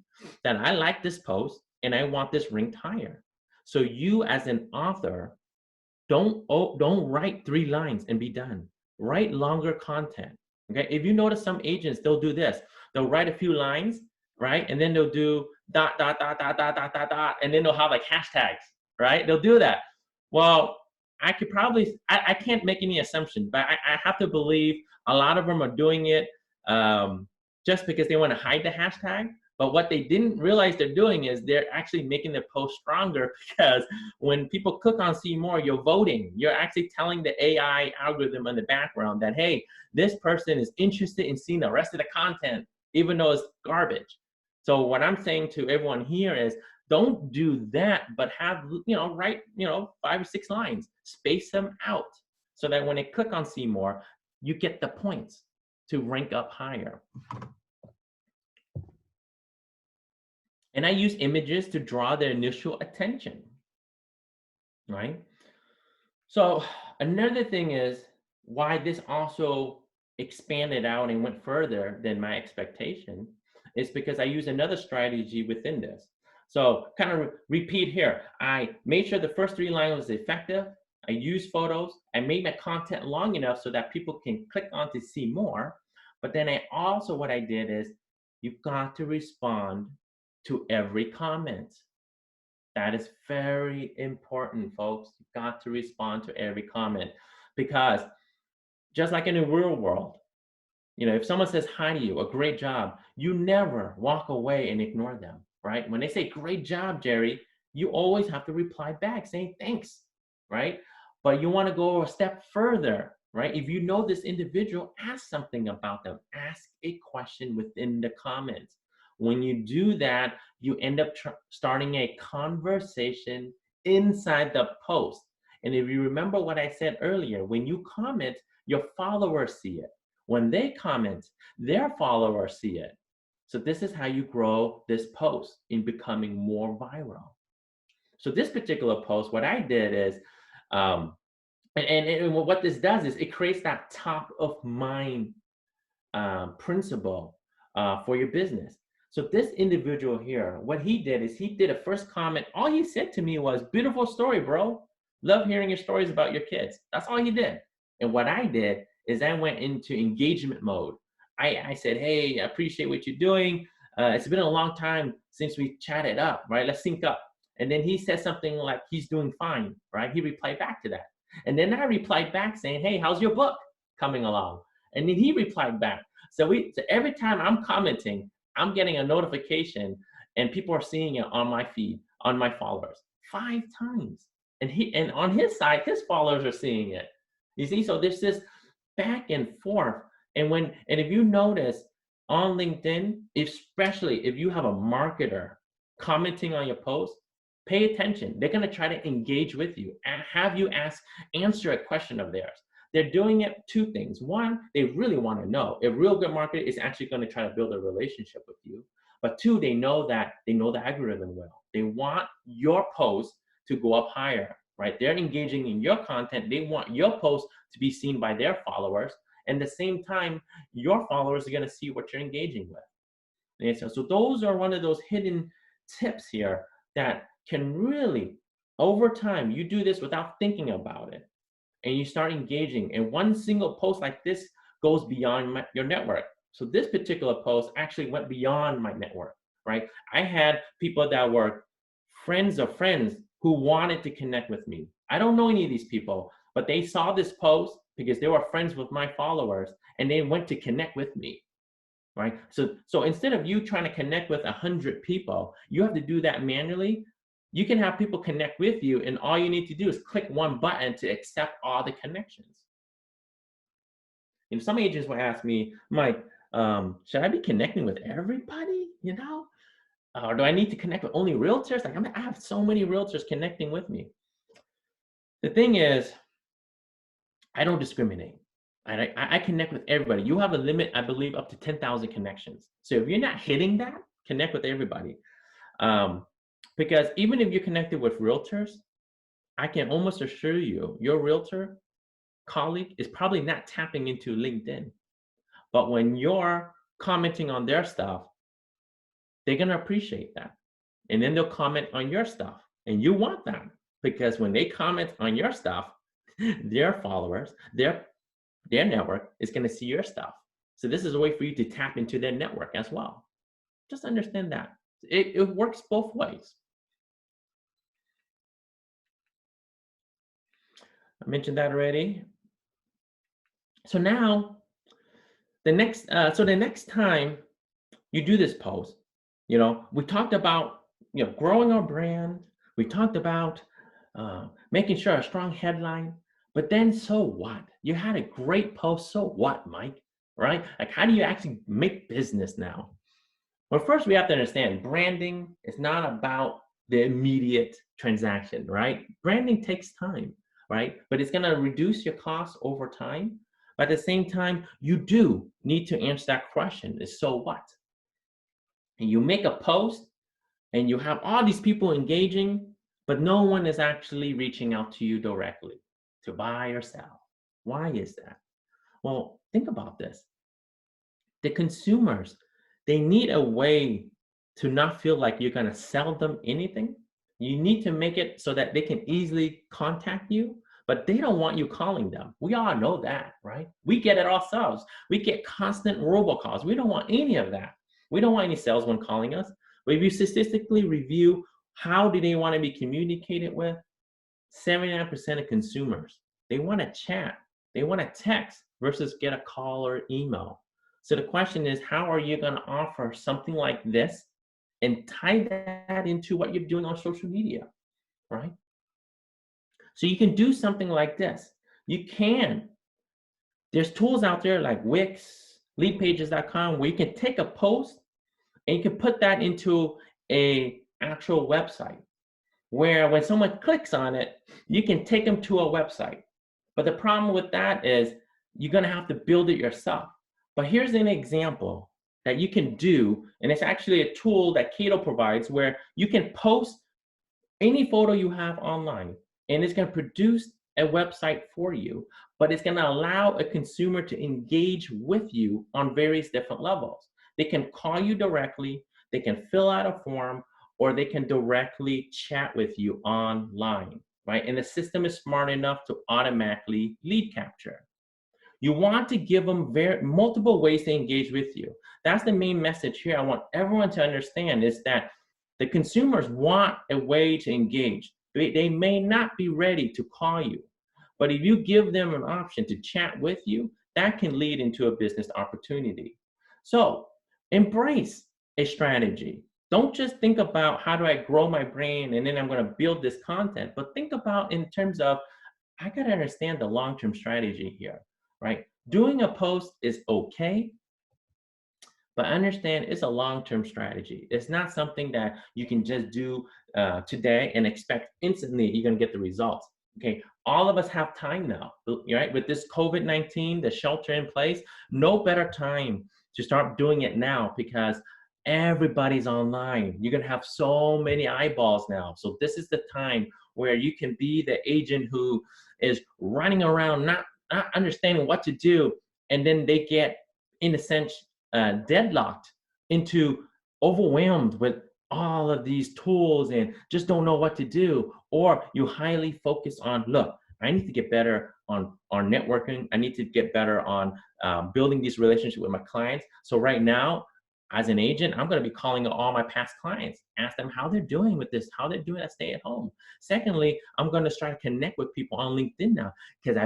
that I like this post and I want this ranked higher. So you, as an author, don't write 3 lines and be done. Write longer content. Okay. If you notice, some agents, they'll do this. They'll write a few lines, right? And then they'll do ... and then they'll have like hashtags, right? They'll do that. Well, I can't make any assumption, but I have to believe a lot of them are doing it just because they want to hide the hashtag. But what they didn't realize they're doing is they're actually making the post stronger, because when people click on see more, you're voting. You're actually telling the AI algorithm in the background that, hey, this person is interested in seeing the rest of the content, even though it's garbage. So what I'm saying to everyone here is, don't do that, but have, write, 5 or 6 lines, space them out so that when they click on see more, you get the points to rank up higher. And I use images to draw their initial attention, right? So another thing is why this also expanded out and went further than my expectation is because I use another strategy within this. So kind of repeat here. I made sure the first 3 lines was effective. I used photos. I made my content long enough so that people can click on to see more. But then I also, what I did is you've got to respond to every comment. That is very important, folks. You've got to respond to every comment because just like in the real world, if someone says hi to you, a great job, you never walk away and ignore them, right? When they say, great job, Jerry, you always have to reply back saying thanks, right? But you want to go a step further, right? If you know this individual, ask something about them. Ask a question within the comments. When you do that, you end up starting a conversation inside the post. And if you remember what I said earlier, when you comment, your followers see it. When they comment, their followers see it. So this is how you grow this post in becoming more viral. So this particular post, what I did is, and what this does is it creates that top of mind principle for your business. So this individual here, what he did is he did a first comment. All he said to me was, beautiful story, bro. Love hearing your stories about your kids. That's all he did. And what I did is I went into engagement mode. I said, hey, I appreciate what you're doing. It's been a long time since we chatted up, right? Let's sync up. And then he said something like, he's doing fine, right? He replied back to that. And then I replied back saying, hey, how's your book coming along? And then he replied back. So every time I'm commenting, I'm getting a notification and people are seeing it on my feed, on my followers, 5 times. And on his side, his followers are seeing it. You see, so there's this back and forth. And if you notice on LinkedIn, especially if you have a marketer commenting on your post, pay attention. They're going to try to engage with you and have you answer a question of theirs. They're doing it 2 things. 1, they really want to know. A real good marketer is actually going to try to build a relationship with you. But 2, they know the algorithm well. They want your post to go up higher, right? They're engaging in your content. They want your post to be seen by their followers. And at the same time, your followers are going to see what you're engaging with. And so those are one of those hidden tips here that can really, over time, you do this without thinking about it. And you start engaging. And one single post like this goes beyond your network. So this particular post actually went beyond my network, right? I had people that were friends of friends who wanted to connect with me. I don't know any of these people, but they saw this post because they were friends with my followers and they went to connect with me, right? So instead of you trying to connect with 100 people, you have to do that manually. You can have people connect with you and all you need to do is click one button to accept all the connections. And some agents will ask me, Mike, should I be connecting with everybody, or do I need to connect with only realtors? Like, I have so many realtors connecting with me. The thing is, I don't discriminate. I connect with everybody. You have a limit, I believe, up to 10,000 connections. So if you're not hitting that, connect with everybody. Because even if you're connected with realtors, I can almost assure you, your realtor colleague is probably not tapping into LinkedIn. But when you're commenting on their stuff, they're going to appreciate that. And then they'll comment on your stuff. And you want that because when they comment on your stuff, their followers, their network is going to see your stuff. So this is a way for you to tap into their network as well. Just understand that. It works both ways. I mentioned that already. So now, the next time you do this post, we talked about, growing our brand. We talked about making sure a strong headline, but then so what? You had a great post, so what, Mike, right? Like, how do you actually make business now? Well, first we have to understand branding is not about the immediate transaction, right? Branding takes time, right? But it's gonna reduce your costs over time. But at the same time, you do need to answer that question, is so what? And you make a post and you have all these people engaging, but no one is actually reaching out to you directly to buy or sell. Why is that? Well, think about this. The consumers, they need a way to not feel like you're going to sell them anything. You need to make it so that they can easily contact you, but they don't want you calling them. We all know that, right? We get it ourselves. We get constant robocalls. We don't want any of that. We don't want any salesman calling us. But if you statistically review how do they want to be communicated with, 79% of consumers, they want to chat, they want to text versus get a call or email. So the question is, how are you going to offer something like this and tie that into what you're doing on social media, right? So you can do something like this. There's tools out there like Wix, leadpages.com, where you can take a post and you can put that into a actual website, where when someone clicks on it, you can take them to a website. But the problem with that is you're going to have to build it yourself. But here's an example that you can do, and it's actually a tool that Cato provides, where you can post any photo you have online, and it's going to produce a website for you, but it's going to allow a consumer to engage with you on various different levels. They can call you directly, they can fill out a form, or they can directly chat with you online, right? And the system is smart enough to automatically lead capture. You want to give them multiple ways to engage with you. That's the main message here. I want everyone to understand is that the consumers want a way to engage. They may not be ready to call you, but if you give them an option to chat with you, that can lead into a business opportunity. So embrace a strategy. Don't just think about how do I grow my brand and then I'm going to build this content, but think about in terms of, I got to understand the long-term strategy here, right? Doing a post is okay, but understand it's a long-term strategy. It's not something that you can just do today and expect instantly you're going to get the results. Okay, all of us have time now, right? With this COVID-19, the shelter in place, no better time to start doing it now because everybody's online. You're going to have so many eyeballs now. So this is the time where you can be the agent who is running around, not understanding what to do. And then they get, in a sense, deadlocked into overwhelmed with all of these tools and just don't know what to do. Or you highly focus on, look, I need to get better on networking. I need to get better on building these relationships with my clients. So right now, as an agent, I'm going to be calling all my past clients, ask them how they're doing with this, how they're doing at stay at home. Secondly, I'm going to try to connect with people on LinkedIn now, because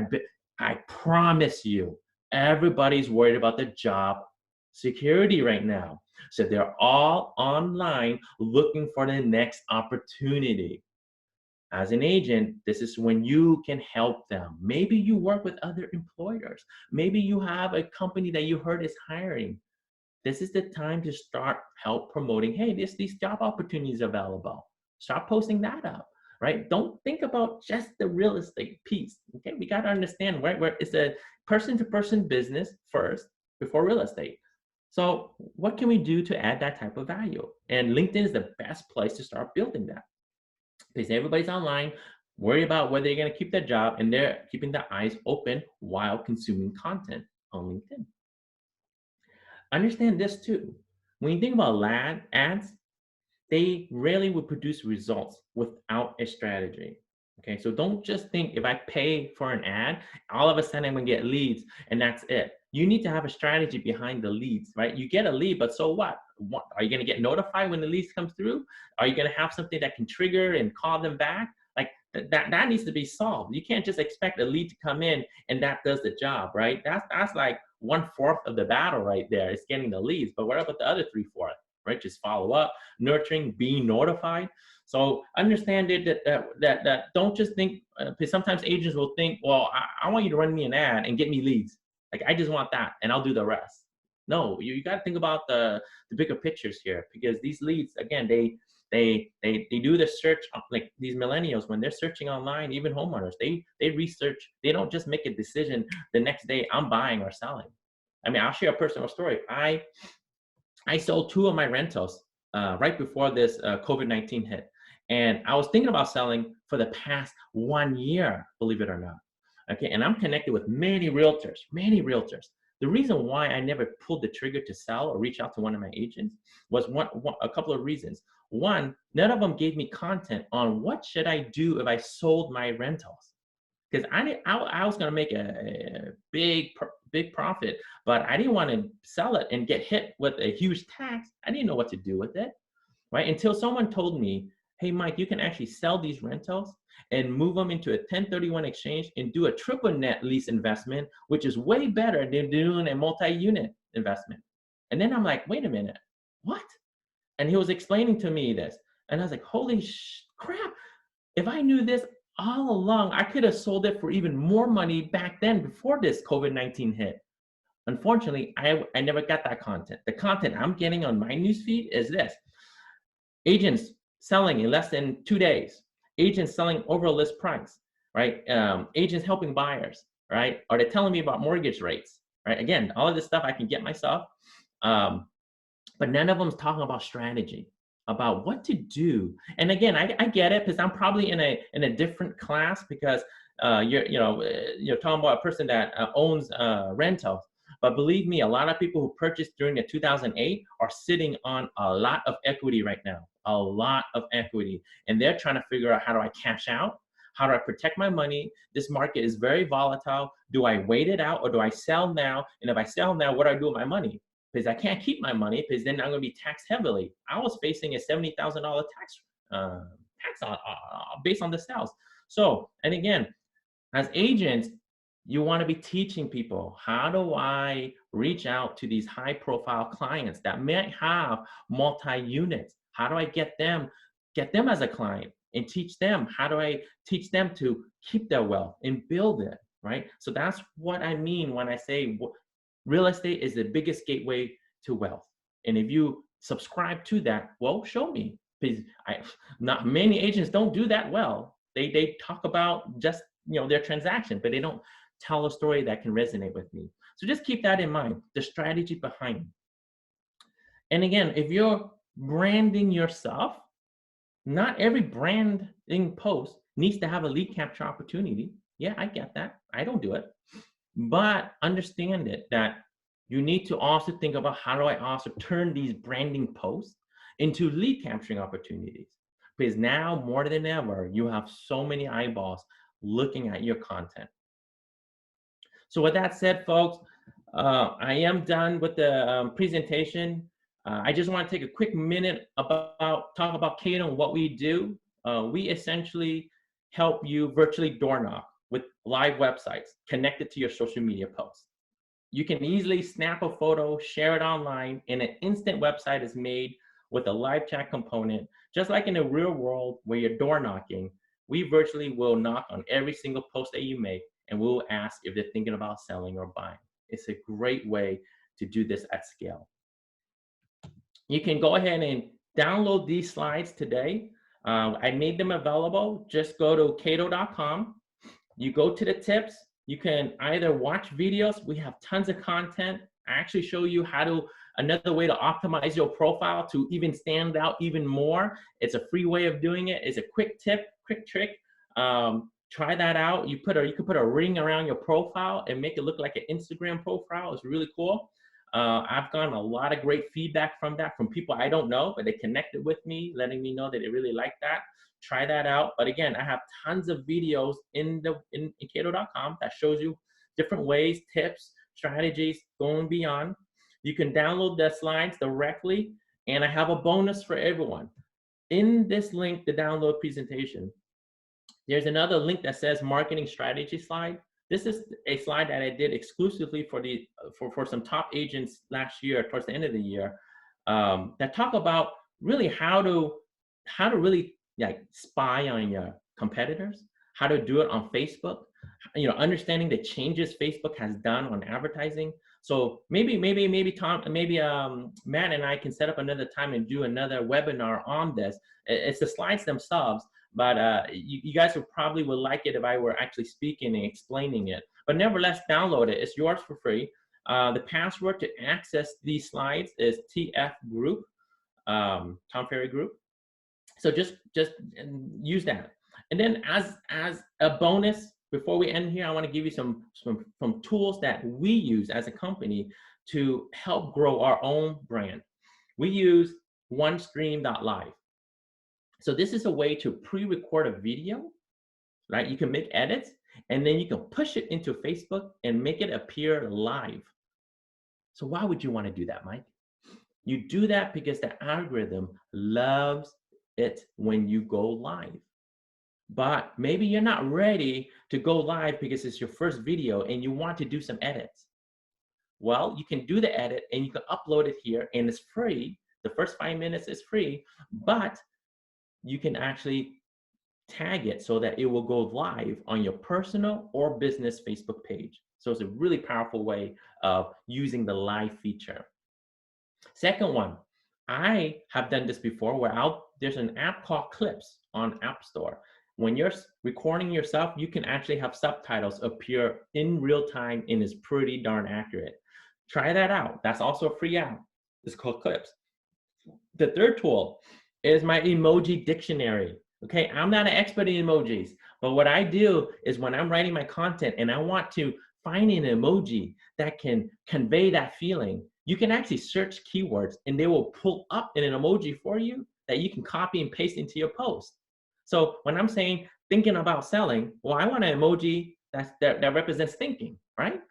I promise you, everybody's worried about their job security right now. So they're all online looking for the next opportunity. As an agent, this is when you can help them. Maybe you work with other employers. Maybe you have a company that you heard is hiring. This is the time to start help promoting, hey, there's these job opportunities available. Start posting that up, right? Don't think about just the real estate piece, okay? We got to understand, right, where it's a person-to-person business first before real estate. So what can we do to add that type of value? And LinkedIn is the best place to start building that. Because everybody's online, worry about whether you're going to keep their job, and they're keeping their eyes open while consuming content on LinkedIn. Understand this too. When you think about ads, they rarely will produce results without a strategy. Okay, so don't just think if I pay for an ad, all of a sudden I'm gonna get leads and that's it. You need to have a strategy behind the leads, right? You get a lead, but so what? Are you gonna get notified when the leads come through? Are you gonna have something that can trigger and call them back? Like that needs to be solved. You can't just expect a lead to come in and that does the job, right? That's like 1/4 of the battle right there. It's getting the leads, but what about the other 3/4? Right? Just follow up, nurturing, being notified. So understand it that don't just think, because sometimes agents will think, well, I want you to run me an ad and get me leads. Like, I just want that and I'll do the rest. No, you got to think about the bigger pictures here, because these leads, again, they They do the search, like these millennials, when they're searching online, even homeowners, they research. They don't just make a decision the next day, I'm buying or selling. I mean, I'll share a personal story. I sold 2 of my rentals right before this COVID-19 hit. And I was thinking about selling for the past 1 year, believe it or not. Okay, and I'm connected with many realtors, many realtors. The reason why I never pulled the trigger to sell or reach out to one of my agents was a couple of reasons. One, none of them gave me content on what should I do if I sold my rentals. Because I was going to make a big profit, but I didn't want to sell it and get hit with a huge tax. I didn't know what to do with it, right? Until someone told me, hey, Mike, you can actually sell these rentals and move them into a 1031 exchange and do a triple net lease investment, which is way better than doing a multi-unit investment. And then I'm like, wait a minute, what? And he was explaining to me this. And I was like, holy crap. If I knew this all along, I could have sold it for even more money back then before this COVID-19 hit. Unfortunately, I never got that content. The content I'm getting on my newsfeed is this. Agents selling in less than 2 days. Agents selling over a list price, right? Agents helping buyers, right? Are they telling me about mortgage rates, right? Again, all of this stuff I can get myself. But none of them's talking about strategy, about what to do. And again, I get it, because I'm probably in a different class, because you're talking about a person that owns rentals. But believe me, a lot of people who purchased during the 2008 are sitting on a lot of equity right now, a lot of equity. And they're trying to figure out, how do I cash out? How do I protect my money? This market is very volatile. Do I wait it out, or do I sell now? And if I sell now, what do I do with my money? Because I can't keep my money, because then I'm going to be taxed heavily. I was facing a $70,000 tax based on the sales. So, and again, as agents, you want to be teaching people, how do I reach out to these high profile clients that may have multi-units? How do I get them as a client, and teach them? How do I teach them to keep their wealth and build it, right? So that's what I mean when I say real estate is the biggest gateway to wealth. And if you subscribe to that, well, show me. Because not many agents don't do that well. They talk about just their transaction, but they don't tell a story that can resonate with me. So just keep that in mind, the strategy behind. And again, if you're branding yourself, not every branding post needs to have a lead capture opportunity. Yeah, I get that. I don't do it. But understand it, that you need to also think about, how do I also turn these branding posts into lead capturing opportunities? Because now more than ever, you have so many eyeballs looking at your content. So with that said, folks, I am done with the presentation. I just want to take a quick minute talk about Cato and what we do. We essentially help you virtually door knock with live websites connected to your social media posts. You can easily snap a photo, share it online, and an instant website is made with a live chat component. Just like in the real world where you're door knocking, we virtually will knock on every single post that you make, and we'll ask if they're thinking about selling or buying. It's a great way to do this at scale. You can go ahead and download these slides today. I made them available. Just go to cato.com. You go to the tips. You can either watch videos. We have tons of content. I actually show you another way to optimize your profile to even stand out even more. It's a free way of doing it. It's a quick tip, quick trick. Try that out. You could put a ring around your profile and make it look like an Instagram profile. It's really cool. I've gotten a lot of great feedback from that, from people I don't know, but they connected with me, letting me know that they really like that. Try that out. But again, I have tons of videos in cato.com that shows you different ways, tips, strategies, going beyond. You can download the slides directly, and I have a bonus for everyone. In this link, the download presentation, there's another link that says marketing strategy slide. This is a slide that I did exclusively for some top agents last year, towards the end of the year, that talk about really how to really spy on your competitors, how to do it on Facebook, understanding the changes Facebook has done on advertising. So maybe Matt and I can set up another time and do another webinar on this. It's the slides themselves, but you guys would probably like it if I were actually speaking and explaining it. But nevertheless, download it. It's yours for free. The password to access these slides is TF Group, Tom Ferry Group. So just use that. And then as a bonus, before we end here, I want to give you some tools that we use as a company to help grow our own brand. We use OneStream.live. So this is a way to pre-record a video, right? You can make edits, and then you can push it into Facebook and make it appear live. So why would you want to do that, Mike? You do that because the algorithm loves it when you go live. But maybe you're not ready to go live because it's your first video and you want to do some edits. Well, you can do the edit and you can upload it here, and it's free. The first 5 minutes is free, but you can actually tag it so that it will go live on your personal or business Facebook page. So it's a really powerful way of using the live feature. Second one, I have done this before where there's an app called Clips on App Store. When you're recording yourself, you can actually have subtitles appear in real time, and it's pretty darn accurate. Try that out. That's also a free app. It's called Clips. The third tool is my emoji dictionary. Okay, I'm not an expert in emojis, but what I do is when I'm writing my content and I want to find an emoji that can convey that feeling, you can actually search keywords and they will pull up an emoji for you that you can copy and paste into your post. So when I'm saying thinking about selling, well, I want an emoji that represents thinking, right?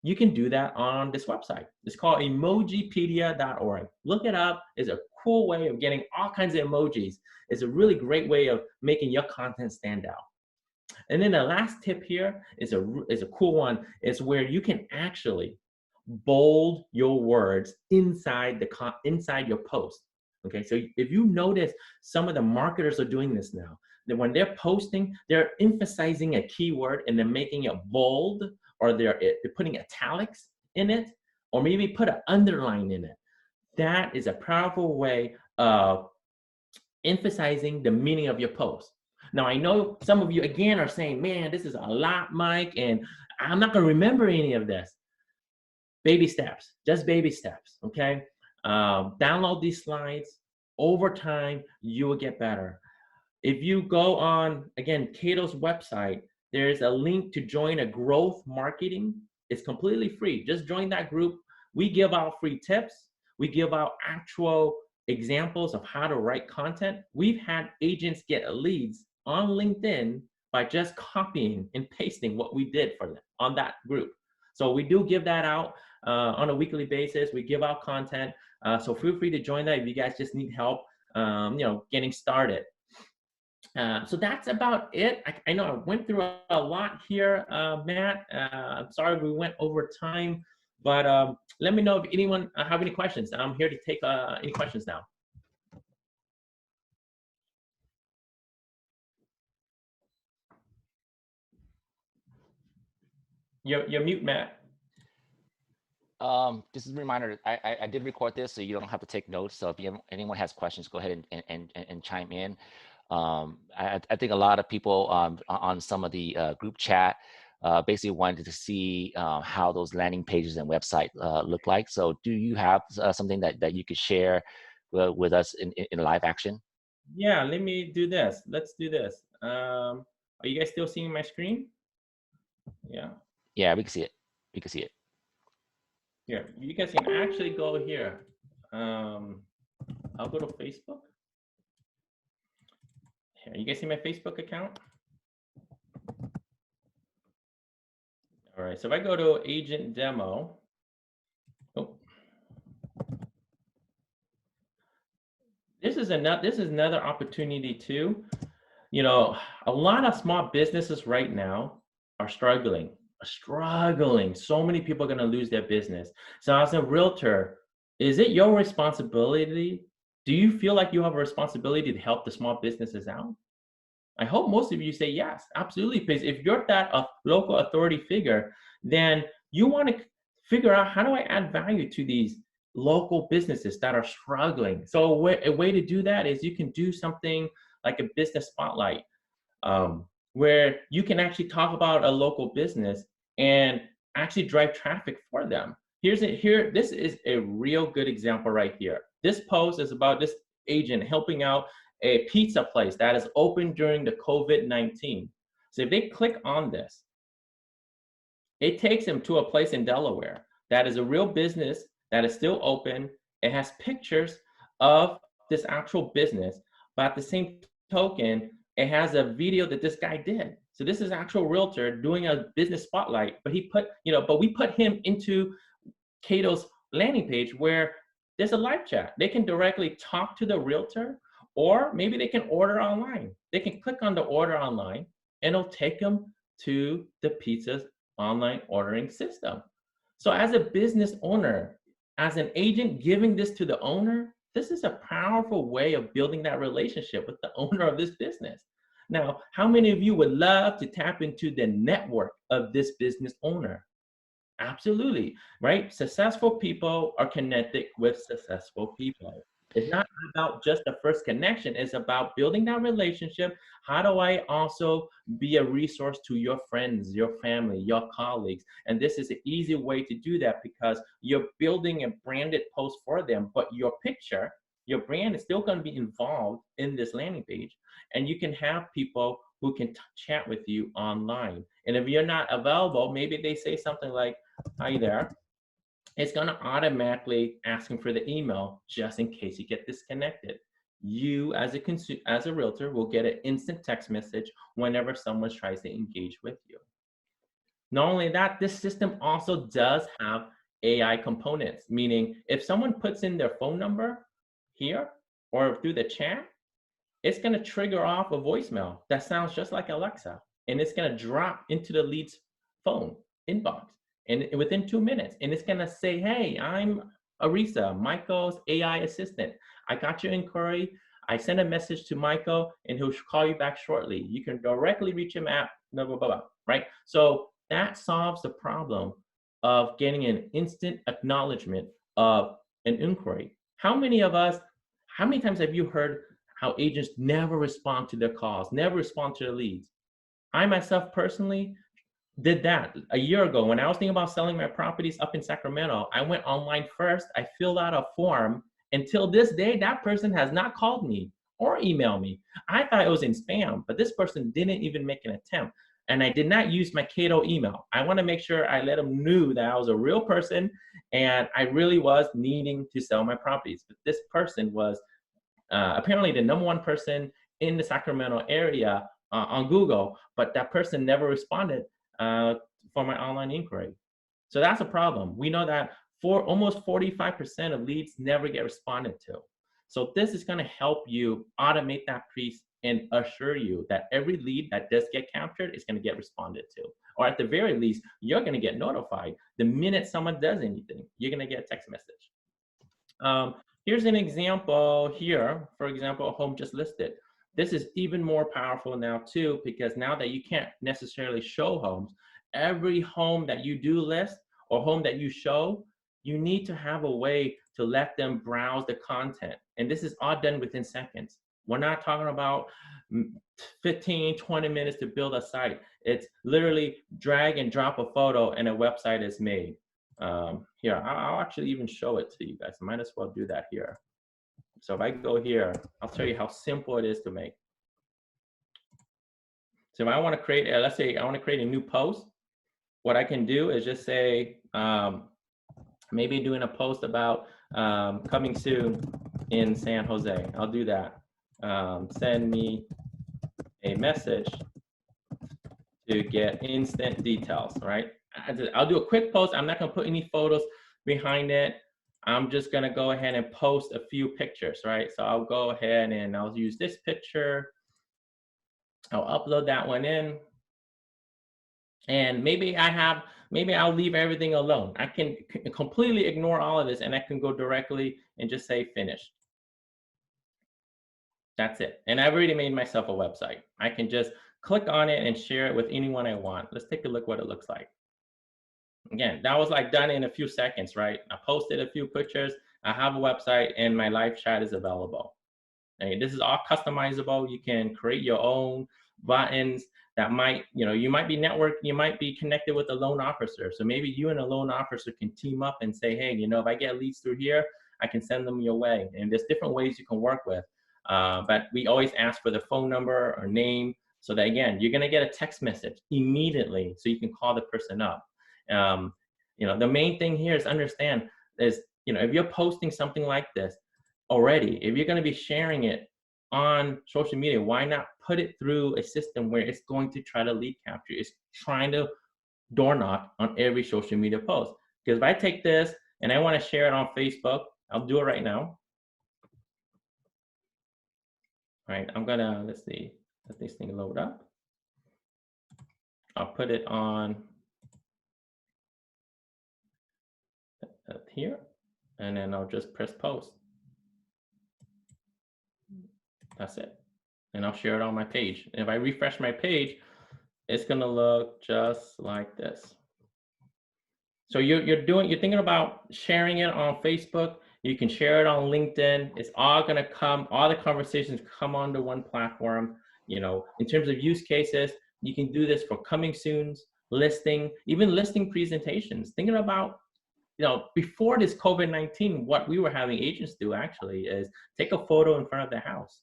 You can do that on this website. It's called emojipedia.org. Look it up. It's a cool way of getting all kinds of emojis. It's a really great way of making your content stand out. And then the last tip here is a cool one. It's where you can actually bold your words inside your post. Okay, so if you notice, some of the marketers are doing this now. That when they're posting, they're emphasizing a keyword and they're making it bold, or they're putting italics in it, or maybe put an underline in it. That is a powerful way of emphasizing the meaning of your post. Now, I know some of you, again, are saying, man, this is a lot, Mike, and I'm not going to remember any of this. Baby steps, just baby steps, okay? Download these slides. Over time, you will get better. If you go on, again, Cato's website, there's a link to join a growth marketing. It's completely free. Just join that group. We give out free tips. We give out actual examples of how to write content. We've had agents get leads on LinkedIn by just copying and pasting what we did for them on that group. So we do give that out on a weekly basis. We give out content. So feel free to join that if you guys just need help, getting started. So that's about it. I know I went through a lot here, Matt. I'm sorry we went over time, but let me know if anyone have any questions. I'm here to take any questions now. You're mute, Matt. Just as a reminder, I did record this, so you don't have to take notes. So if anyone has questions, go ahead and chime in. I think a lot of people on some of the group chat basically wanted to see how those landing pages and website look like. So do you have something that you could share with us in live action? Yeah, let me do this. Let's do this. Are you guys still seeing my screen? Yeah. Yeah, we can see it. We can see it. Here, you guys can actually go here. I'll go to Facebook. Here, you guys see my Facebook account? All right, so if I go to agent demo, this is another opportunity too. You know, a lot of small businesses right now are struggling. So many people are going to lose their business. So as a realtor, is it your responsibility? Do you feel like you have a responsibility to help the small businesses out? I hope most of you say yes, absolutely. Because if you're that local authority figure, then you want to figure out, how do I add value to these local businesses that are struggling? So a way to do that is you can do something like a business spotlight, where you can actually talk about a local business and actually drive traffic for them. This is a real good example right here. This post is about this agent helping out a pizza place that is open during the COVID-19. So if they click on this, it takes them to a place in Delaware that is a real business that is still open. It has pictures of this actual business, but at the same token, it has a video that this guy did. So this is actual realtor doing a business spotlight, but we put him into Cato's landing page where there's a live chat. They can directly talk to the realtor, or maybe they can order online. They can click on the order online and it'll take them to the pizza's online ordering system. So as a business owner, as an agent giving this to the owner, this is a powerful way of building that relationship with the owner of this business. Now, how many of you would love to tap into the network of this business owner? Absolutely, right? Successful people are connected with successful people. It's not about just the first connection. It's about building that relationship. How do I also be a resource to your friends, your family, your colleagues? And this is an easy way to do that because you're building a branded post for them, but your picture, your brand is still going to be involved in this landing page. And you can have people who can chat with you online. And if you're not available, maybe they say something like, "Hi there." It's going to automatically ask them for the email just in case you get disconnected. You, as a realtor, will get an instant text message whenever someone tries to engage with you. Not only that, this system also does have AI components, meaning if someone puts in their phone number here or through the chat, it's going to trigger off a voicemail that sounds just like Alexa, and it's going to drop into the lead's phone inbox and within 2 minutes, and it's going to say, "Hey, I'm Arisa, Michael's AI assistant. I got your inquiry. I sent a message to Michael, and he'll call you back shortly. You can directly reach him at blah, blah, blah, blah," right? So that solves the problem of getting an instant acknowledgement of an inquiry. How many times have you heard how agents never respond to their calls, never respond to their leads? I myself personally did that a year ago when I was thinking about selling my properties up in Sacramento. I went online first. I filled out a form. Until this day, that person has not called me or emailed me. I thought it was in spam, but this person didn't even make an attempt. And I did not use my Cato email. I want to make sure I let them know that I was a real person and I really was needing to sell my properties. But this person was apparently the #1 person in the Sacramento area on Google, but that person never responded for my online inquiry. So that's a problem. We know that for almost 45% of leads never get responded to. So this is going to help you automate that piece and assure you that every lead that does get captured is going to get responded to. Or at the very least, you're going to get notified the minute someone does anything. You're going to get a text message. Here's an example here. For example, a home just listed. This is even more powerful now too, because now that you can't necessarily show homes, every home that you do list or home that you show, you need to have a way to let them browse the content. And this is all done within seconds. We're not talking about 15, 20 minutes to build a site. It's literally drag and drop a photo and a website is made. Here, I'll actually even show it to you guys. I might as well do that here. So if I go here, I'll tell you how simple it is to make. So if I want to create, let's say I want to create a new post, what I can do is just say, maybe doing a post about coming soon in San Jose. I'll do that. Send me a message to get instant details, right? I'll do a quick post. I'm not going to put any photos behind it. I'm just going to go ahead and post a few pictures, right? So I'll go ahead and I'll use this picture. I'll upload that one in. And maybe I'll leave everything alone. I can completely ignore all of this and I can go directly and just say finish. That's it. And I've already made myself a website. I can just click on it and share it with anyone I want. Let's take a look what it looks like. Again, that was like done in a few seconds, right? I posted a few pictures. I have a website and my live chat is available. And this is all customizable. You can create your own buttons that might, you might be networked, you might be connected with a loan officer. So maybe you and a loan officer can team up and say, hey, if I get leads through here, I can send them your way. And there's different ways you can work with. But we always ask for the phone number or name so that, again, you're going to get a text message immediately so you can call the person up. The main thing here is understand is, if you're posting something like this already, if you're going to be sharing it on social media, why not put it through a system where it's going to try to lead capture? It's trying to door knock on every social media post. Because if I take this and I want to share it on Facebook, I'll do it right now. All right, I'm gonna, let's see, let this thing load up. I'll put it on here, and then I'll just press post. That's it. And I'll share it on my page. And if I refresh my page, it's gonna look just like this. So you're thinking about sharing it on Facebook. You can share it on LinkedIn. It's all gonna come, all the conversations come onto one platform. In terms of use cases, you can do this for coming soons, listing, even listing presentations. Thinking about, before this COVID-19, what we were having agents do actually is take a photo in front of the house,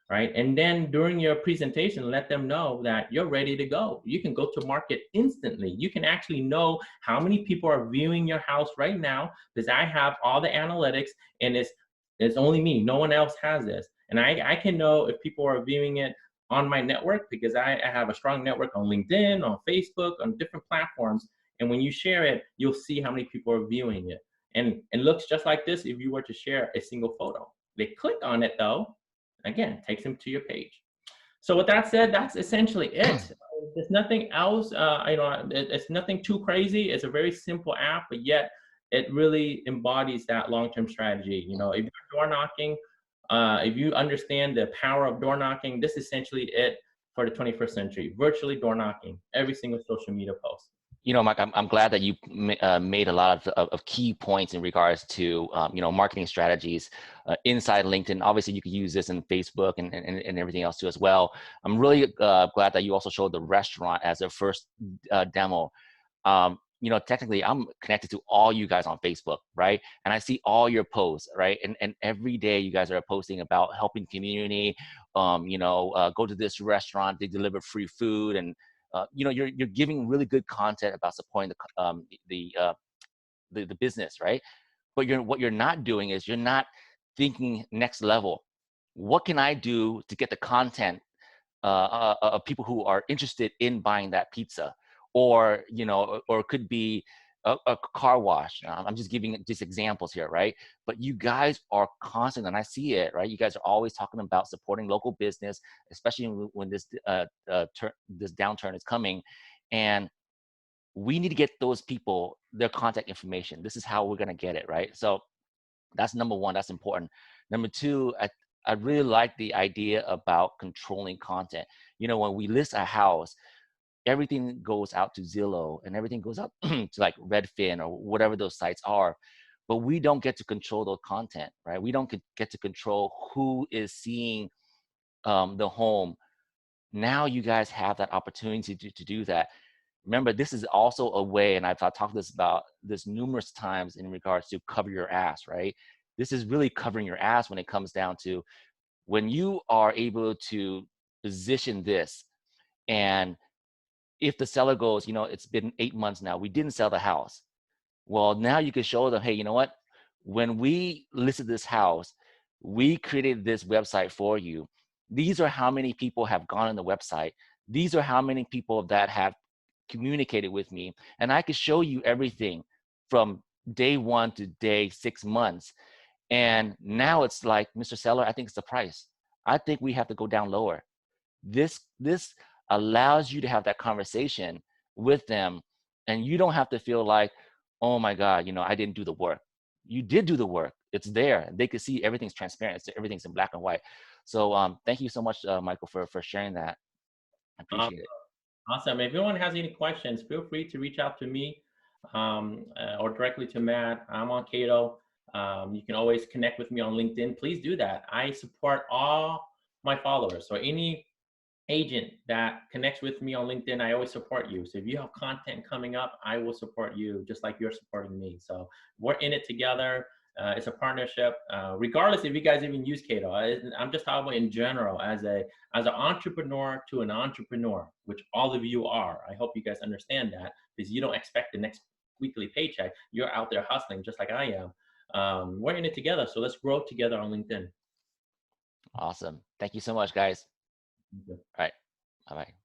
right? And then during your presentation, let them know that you're ready to go. You can go to market instantly. You can actually know how many people are viewing your house right now, because I have all the analytics, and it's only me. No one else has this. And I can know if people are viewing it on my network, because I have a strong network on LinkedIn, on Facebook, on different platforms. And when you share it, you'll see how many people are viewing it. And it looks just like this if you were to share a single photo. They click on it though, again, takes them to your page. So with that said, that's essentially it. There's nothing else, it's nothing too crazy. It's a very simple app, but yet it really embodies that long-term strategy. If you're door knocking, if you understand the power of door knocking, this is essentially it for the 21st century, virtually door knocking every single social media post. Mike, I'm glad that you made a lot of key points in regards to, marketing strategies inside LinkedIn. Obviously, you could use this in Facebook and everything else too as well. I'm really glad that you also showed the restaurant as a first demo. Technically, I'm connected to all you guys on Facebook, right? And I see all your posts, right? And every day you guys are posting about helping community, go to this restaurant, they deliver free food, and you're giving really good content about supporting the business, right? But what you're not doing is you're not thinking next level. What can I do to get the content of people who are interested in buying that pizza, or or it could be a car wash. I'm just giving just examples here, right? But you guys are constant, and I see it, right? You guys are always talking about supporting local business, especially when this this downturn is coming, and we need to get those people their contact information. This is how we're gonna get it, right? So that's number one. That's important. Number two, I really like the idea about controlling content. When we list a house, everything goes out to Zillow and everything goes out to like Redfin or whatever those sites are, but we don't get to control those content, right? We don't get to control who is seeing the home. Now you guys have that opportunity to do that. Remember, this is also a way, and I've talked about this numerous times in regards to cover your ass, right? This is really covering your ass when it comes down to when you are able to position this. And if the seller goes, it's been 8 months now, we didn't sell the house. Well, now you can show them, hey, you know what? When we listed this house, we created this website for you. These are how many people have gone on the website. These are how many people that have communicated with me. And I could show you everything from day 1 to day 6 months. And now it's like, Mr. Seller, I think it's the price. I think we have to go down lower. This allows you to have that conversation with them, and you don't have to feel like, oh my God, I didn't do the work. You did do the work. It's there. They could see everything's transparent. Everything's in black and white. So thank you so much, Michael, for sharing that. I appreciate it. Awesome. If anyone has any questions, feel free to reach out to me. or directly to Matt. I'm on Cato. You can always connect with me on LinkedIn. Please do that. I support all my followers. So any agent that connects with me on LinkedIn, I always support you. So if you have content coming up, I will support you just like you're supporting me. So we're in it together. It's a partnership. Regardless if you guys even use Cato, I'm just talking about in general as an entrepreneur to an entrepreneur, which all of you are. I hope you guys understand that, because you don't expect the next weekly paycheck. You're out there hustling just like I am. We're in it together. So let's grow together on LinkedIn. Awesome. Thank you so much, guys. Okay. All right. Bye-bye.